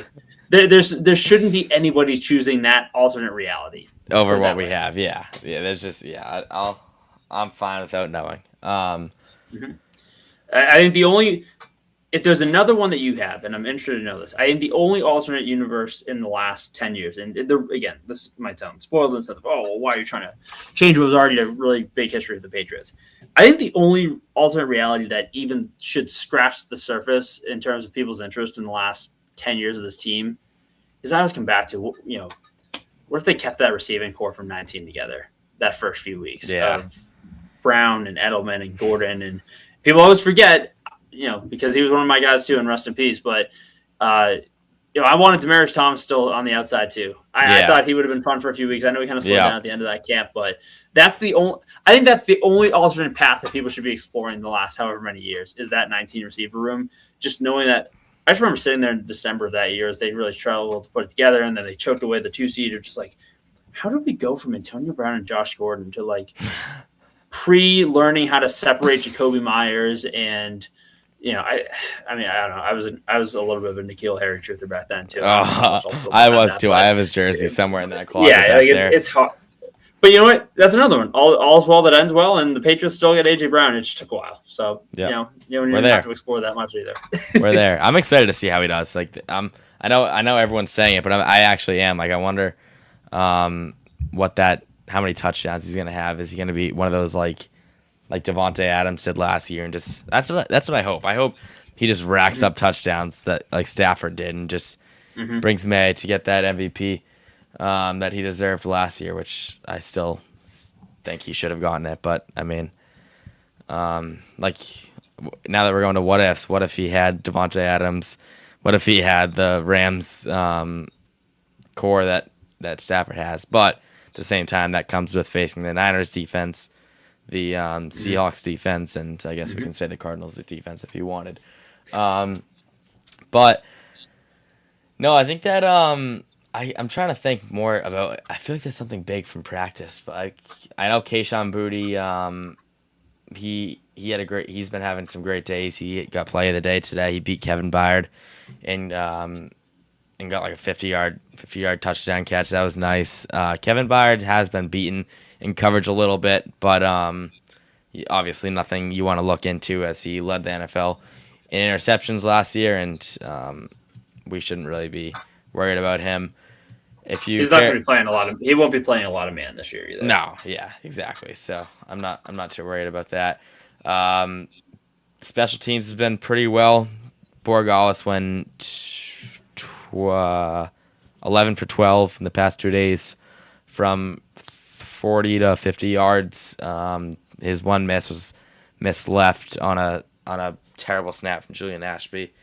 There shouldn't be anybody choosing that alternate reality over what we have. Yeah. There's just I'm fine without knowing. I think if there's another one that you have, and I'm interested to know this, I think the only alternate universe in the last 10 years, and again, this might sound spoiled and stuff. Oh, well, why are you trying to change what was already a really big history of the Patriots? I think the only alternate reality that even should scratch the surface in terms of people's interest in the last 10 years of this team is I always come back to, what if they kept that receiving core from 19 together that first few weeks of Brown and Edelman and Gordon, and people always forget, because he was one of my guys too, and rest in peace. But I wanted Demaryius Thomas still on the outside too. I thought he would have been fun for a few weeks. I know he kind of slowed down at the end of that camp, but I think that's the only alternate path that people should be exploring the last however many years is that 19 receiver room. Just knowing that, I just remember sitting there in December of that year as they really struggled to put it together, and then they choked away the 2 seed. Just like, how did we go from Antonio Brown and Josh Gordon to like pre-learning how to separate Jacoby Myers and I don't know. I was a little bit of a N'Keal Harry truther back then too. I was too. I have his jersey somewhere in that closet. Yeah, like it's hard. But you know what? That's another one. All's well that ends well, and the Patriots still get AJ Brown. It just took a while. So you don't have to explore that much either. We're there. I'm excited to see how he does. Like I know everyone's saying it, but I actually am. Like I wonder how many touchdowns he's gonna have. Is he gonna be one of those like Devontae Adams did last year, and just that's what I hope. I hope he just racks up touchdowns that like Stafford did, and just brings May to get that MVP that he deserved last year, which I still think he should have gotten it. But I mean, like now that we're going to what ifs, what if he had Devontae Adams? What if he had the Rams core that Stafford has? But at the same time, that comes with facing the Niners defense, the Seahawks defense, and I guess we can say the Cardinals defense if you wanted. But no, I think that I'm trying to think more about. I feel like there's something big from practice, but I know Kayshon Boutte. He's been having some great days. He got play of the day today. He beat Kevin Byard and got like a 50-yard touchdown catch. That was nice. Kevin Byard has been beaten in coverage a little bit, but obviously nothing you want to look into as he led the NFL in interceptions last year, and we shouldn't really be worried about him. He's not going to be playing he won't be playing a lot of man this year either. No, yeah, exactly. So I'm not too worried about that. Special teams has been pretty well. Borregales went 11 for 12 in the past 2 days from 40 to 50 yards. His one miss was missed left on a terrible snap from Julian Ashby,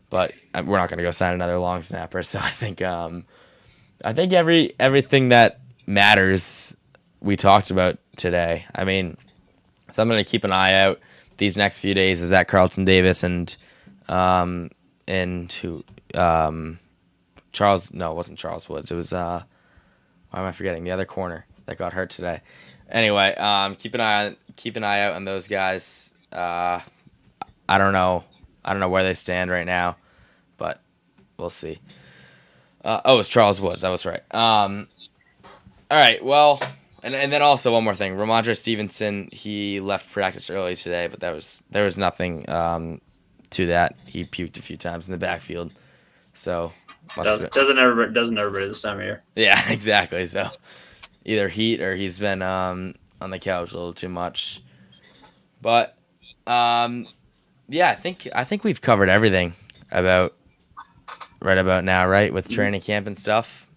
but we're not going to go sign another long snapper. So I think everything that matters we talked about today. I mean, something to keep an eye out these next few days is that Carlton Davis and Charles. No, it wasn't Charles Woods. It was why am I forgetting the other corner that got hurt today? Anyway, keep an eye out on those guys. I don't know where they stand right now, but we'll see. It's Charles Woods. I was right. All right. Well, and then also one more thing. Ramondre Stevenson, he left practice early today, but there was nothing to that. He puked a few times in the backfield, so doesn't everybody this time of year? Yeah, exactly. So either heat or he's been on the couch a little too much. But yeah, I think we've covered everything right about now, right? With training camp and stuff.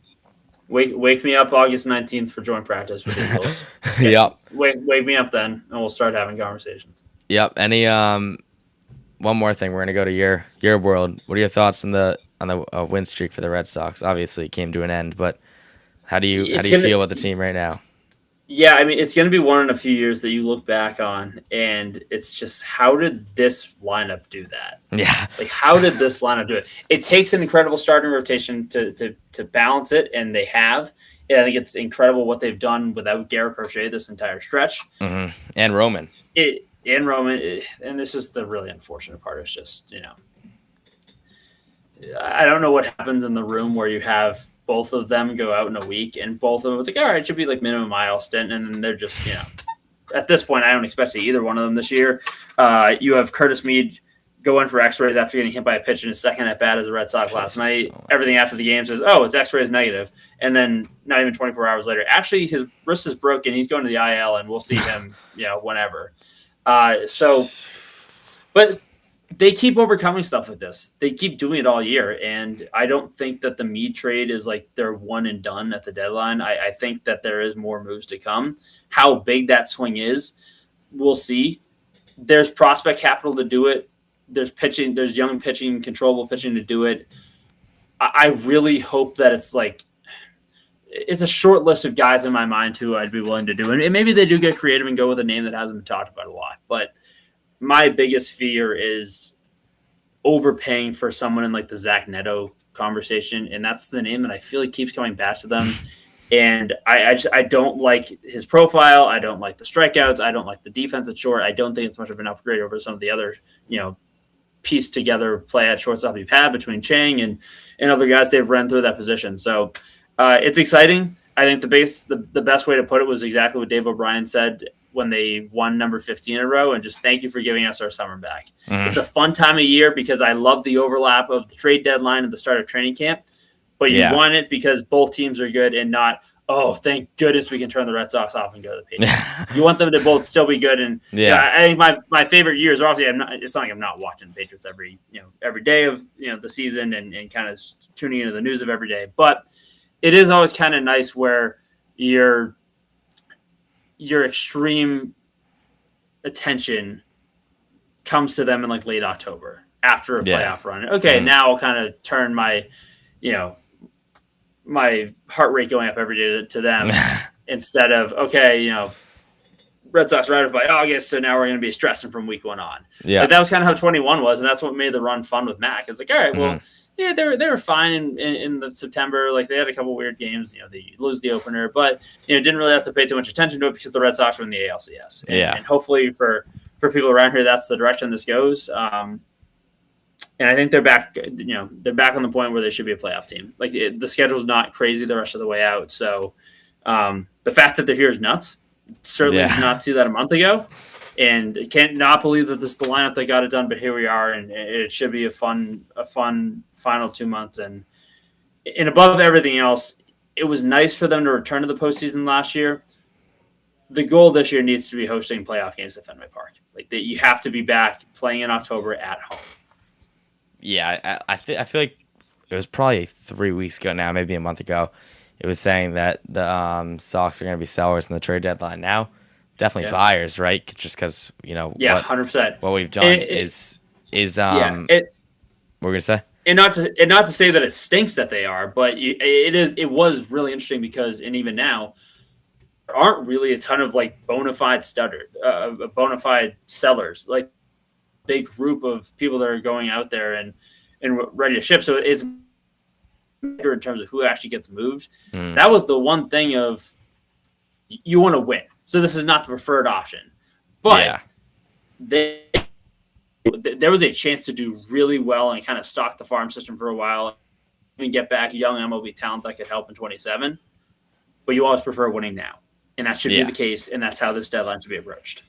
Wake me up August 19th for joint practice with the Eagles. Yep. Wake me up then, and we'll start having conversations. Yep. Any one more thing, we're gonna go to your world. What are your thoughts on the win streak for the Red Sox? Obviously, it came to an end, but how do you feel about the team right now? Yeah, I mean, it's going to be one in a few years that you look back on, and it's just, how did this lineup do that? Yeah. Like, how did this lineup do it? It takes an incredible starting rotation to balance it, and they have. And I think it's incredible what they've done without Garrett Crochet this entire stretch. Mm-hmm. And Roman. And this is the really unfortunate part. It's just, I don't know what happens in the room where you have both of them go out in a week, and both of them, it's like, all right, it should be like minimum milestone, and then they're just, at this point, I don't expect to see either one of them this year. You have Curtis Mead go in for X-rays after getting hit by a pitch in his second at bat as a Red Sox last night. Everything after the game says, oh, it's X-rays negative, and then not even 24 hours later, actually his wrist is broken. He's going to the IL, and we'll see him, whenever. But they keep overcoming stuff like this. They keep doing it all year. And I don't think that the Mead trade is like they're one and done at the deadline. I think that there is more moves to come. How big that swing is, we'll see. There's prospect capital to do it. There's pitching, there's young pitching, controllable pitching to do it. I really hope that it's a short list of guys in my mind who I'd be willing to do. And maybe they do get creative and go with a name that hasn't been talked about a lot. But my biggest fear is overpaying for someone in like the Zach Neto conversation. And that's the name that I feel like keeps coming back to them. And I don't like his profile. I don't like the strikeouts. I don't like the defense at short. I don't think it's much of an upgrade over some of the other, pieced together play at shortstop you've had between Chang and other guys they've run through that position. So it's exciting. I think the best way to put it was exactly what Dave O'Brien said when they won number 15 in a row, and just thank you for giving us our summer back. Mm. It's a fun time of year because I love the overlap of the trade deadline and the start of training camp, but you want it because both teams are good and not, oh, thank goodness we can turn the Red Sox off and go to the Patriots. You want them to both still be good. And I think my favorite years are obviously, it's not like I'm not watching the Patriots every day of, the season and kind of tuning into the news of every day. But it is always kind of nice where your extreme attention comes to them in like late October after a playoff run. Okay, now I'll kind of turn my, my heart rate going up every day to them instead of, okay, Red Sox right by August, so now we're going to be stressing from week one on. Yeah, but that was kind of how 21 was, and that's what made the run fun with Mac. It's like, all right, well, yeah, they were fine in the September. Like they had a couple weird games. They lose the opener, but didn't really have to pay too much attention to it because the Red Sox were in the ALCS. And hopefully for people around here, that's the direction this goes. And I think they're back. They're back on the point where they should be a playoff team. Like the schedule's not crazy the rest of the way out. So the fact that they're here is nuts. Certainly did not see that a month ago. And can't not believe that this is the lineup that got it done, but here we are, and it should be a fun final 2 months. And above everything else, it was nice for them to return to the postseason last year. The goal this year needs to be hosting playoff games at Fenway Park. Like that, you have to be back playing in October at home. Yeah, I feel like it was probably 3 weeks ago now, maybe a month ago. It was saying that the Sox are going to be sellers in the trade deadline now. Definitely buyers, right? Just because 100%. What we've done is what we're gonna say, and not to say that it stinks that they are, but it was really interesting because even now there aren't really a ton of like bona fide sellers, like big group of people that are going out there and ready to ship. So it's in terms of who actually gets moved. That was the one thing of you want to win. So this is not the preferred option. But there was a chance to do really well and kind of stock the farm system for a while and get back young MLB talent that could help in 27. But you always prefer winning now. And that should be the case, and that's how this deadline should be approached.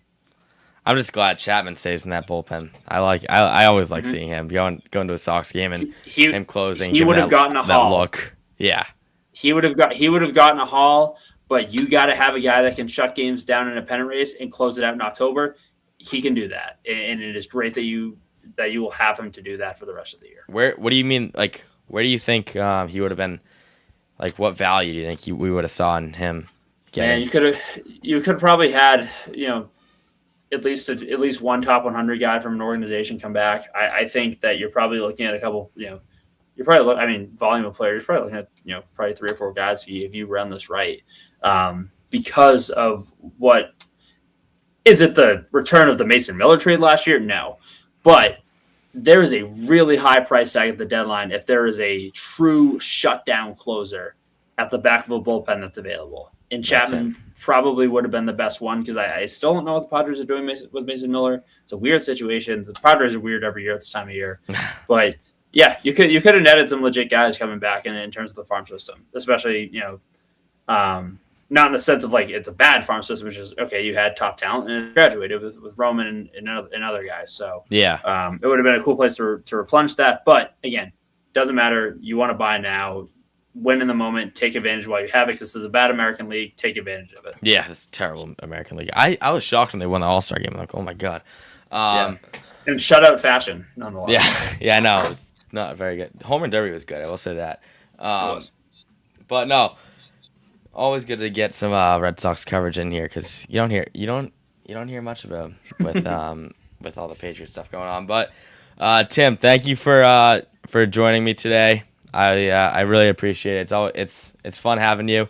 I'm just glad Chapman stays in that bullpen. I always like seeing him going to a Sox game and him closing. He would have gotten a haul. Look. Yeah. He would have gotten a haul, but you got to have a guy that can shut games down in a pennant race and close it out in October. He can do that, and it is great that you will have him to do that for the rest of the year. What do you mean? Like, where do you think he would have been? Like, what value do you think we would have saw in him? Man, you could have probably had at least one top 100 guy from an organization come back. I think that you're probably looking at a couple. You're probably volume of players. You're probably looking at probably 3 or 4 guys if you run this right, because of what. Is it the return of the Mason Miller trade last year? No. But there is a really high price tag at the deadline if there is a true shutdown closer at the back of a bullpen that's available. And Chapman probably would have been the best one because I still don't know what the Padres are doing with Mason Miller. It's a weird situation. The Padres are weird every year at this time of year. But, yeah, you could have netted some legit guys coming back in terms of the farm system, especially, not in the sense of like it's a bad farm system, which is okay. You had top talent and graduated with Roman and other guys. So it would have been a cool place to replenish that. But again, doesn't matter. You want to buy now, win in the moment, take advantage while you have it. Because this is a bad American league. Take advantage of it. Yeah, it's a terrible American league. I was shocked when they won the All-Star game. I'm like, oh my god. In shutout fashion, nonetheless. Yeah, I know. It's not very good. Home Run Derby was good. I will say that. But no. Always good to get some Red Sox coverage in here because you don't hear much of them with all the Patriot stuff going on. But Tim, thank you for joining me today. I really appreciate it. It's fun having you.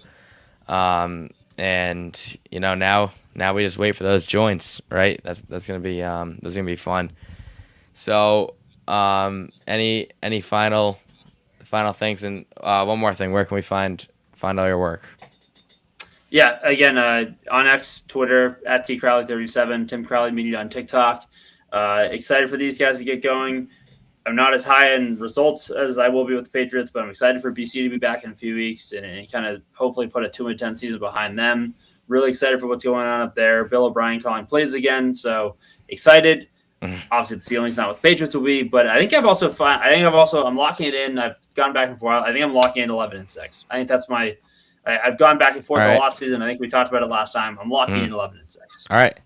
And now we just wait for those joints, right? That's gonna be fun. So any final things, and one more thing, where can we find all your work? Yeah, again, on X, Twitter, at TCrowley37, Tim Crowley Media on TikTok. Excited for these guys to get going. I'm not as high in results as I will be with the Patriots, but I'm excited for BC to be back in a few weeks and kind of hopefully put a 2-10 season behind them. Really excited for what's going on up there. Bill O'Brien calling plays again, so excited. Obviously, the ceiling's not what the Patriots will be, but I think I'm locking it in. I've gone back and forth. I think I'm locking in 11-6. I think that's my. I've gone back and forth all off season. I think we talked about it last time. I'm locking in 11-6. All right.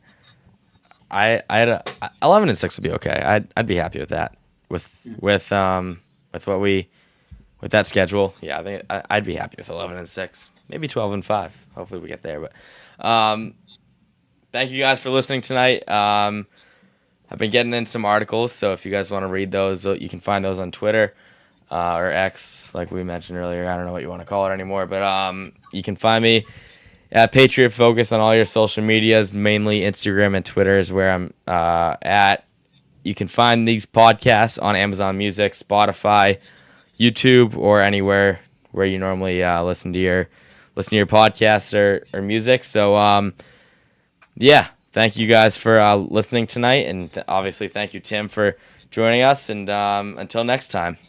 I had 11-6 would be okay. I'd be happy with that. With that schedule, yeah, I think I'd be happy with 11-6, maybe 12-5. Hopefully we get there. But thank you guys for listening tonight. I've been getting in some articles, so if you guys want to read those, you can find those on Twitter. Or X, like we mentioned earlier. I don't know what you want to call it anymore, but you can find me at Patriot Focus on all your social medias, mainly Instagram and Twitter is where I'm at. You can find these podcasts on Amazon Music, Spotify, YouTube, or anywhere where you normally listen to your podcasts or music. So thank you guys for listening tonight, and obviously thank you, Tim, for joining us. And until next time.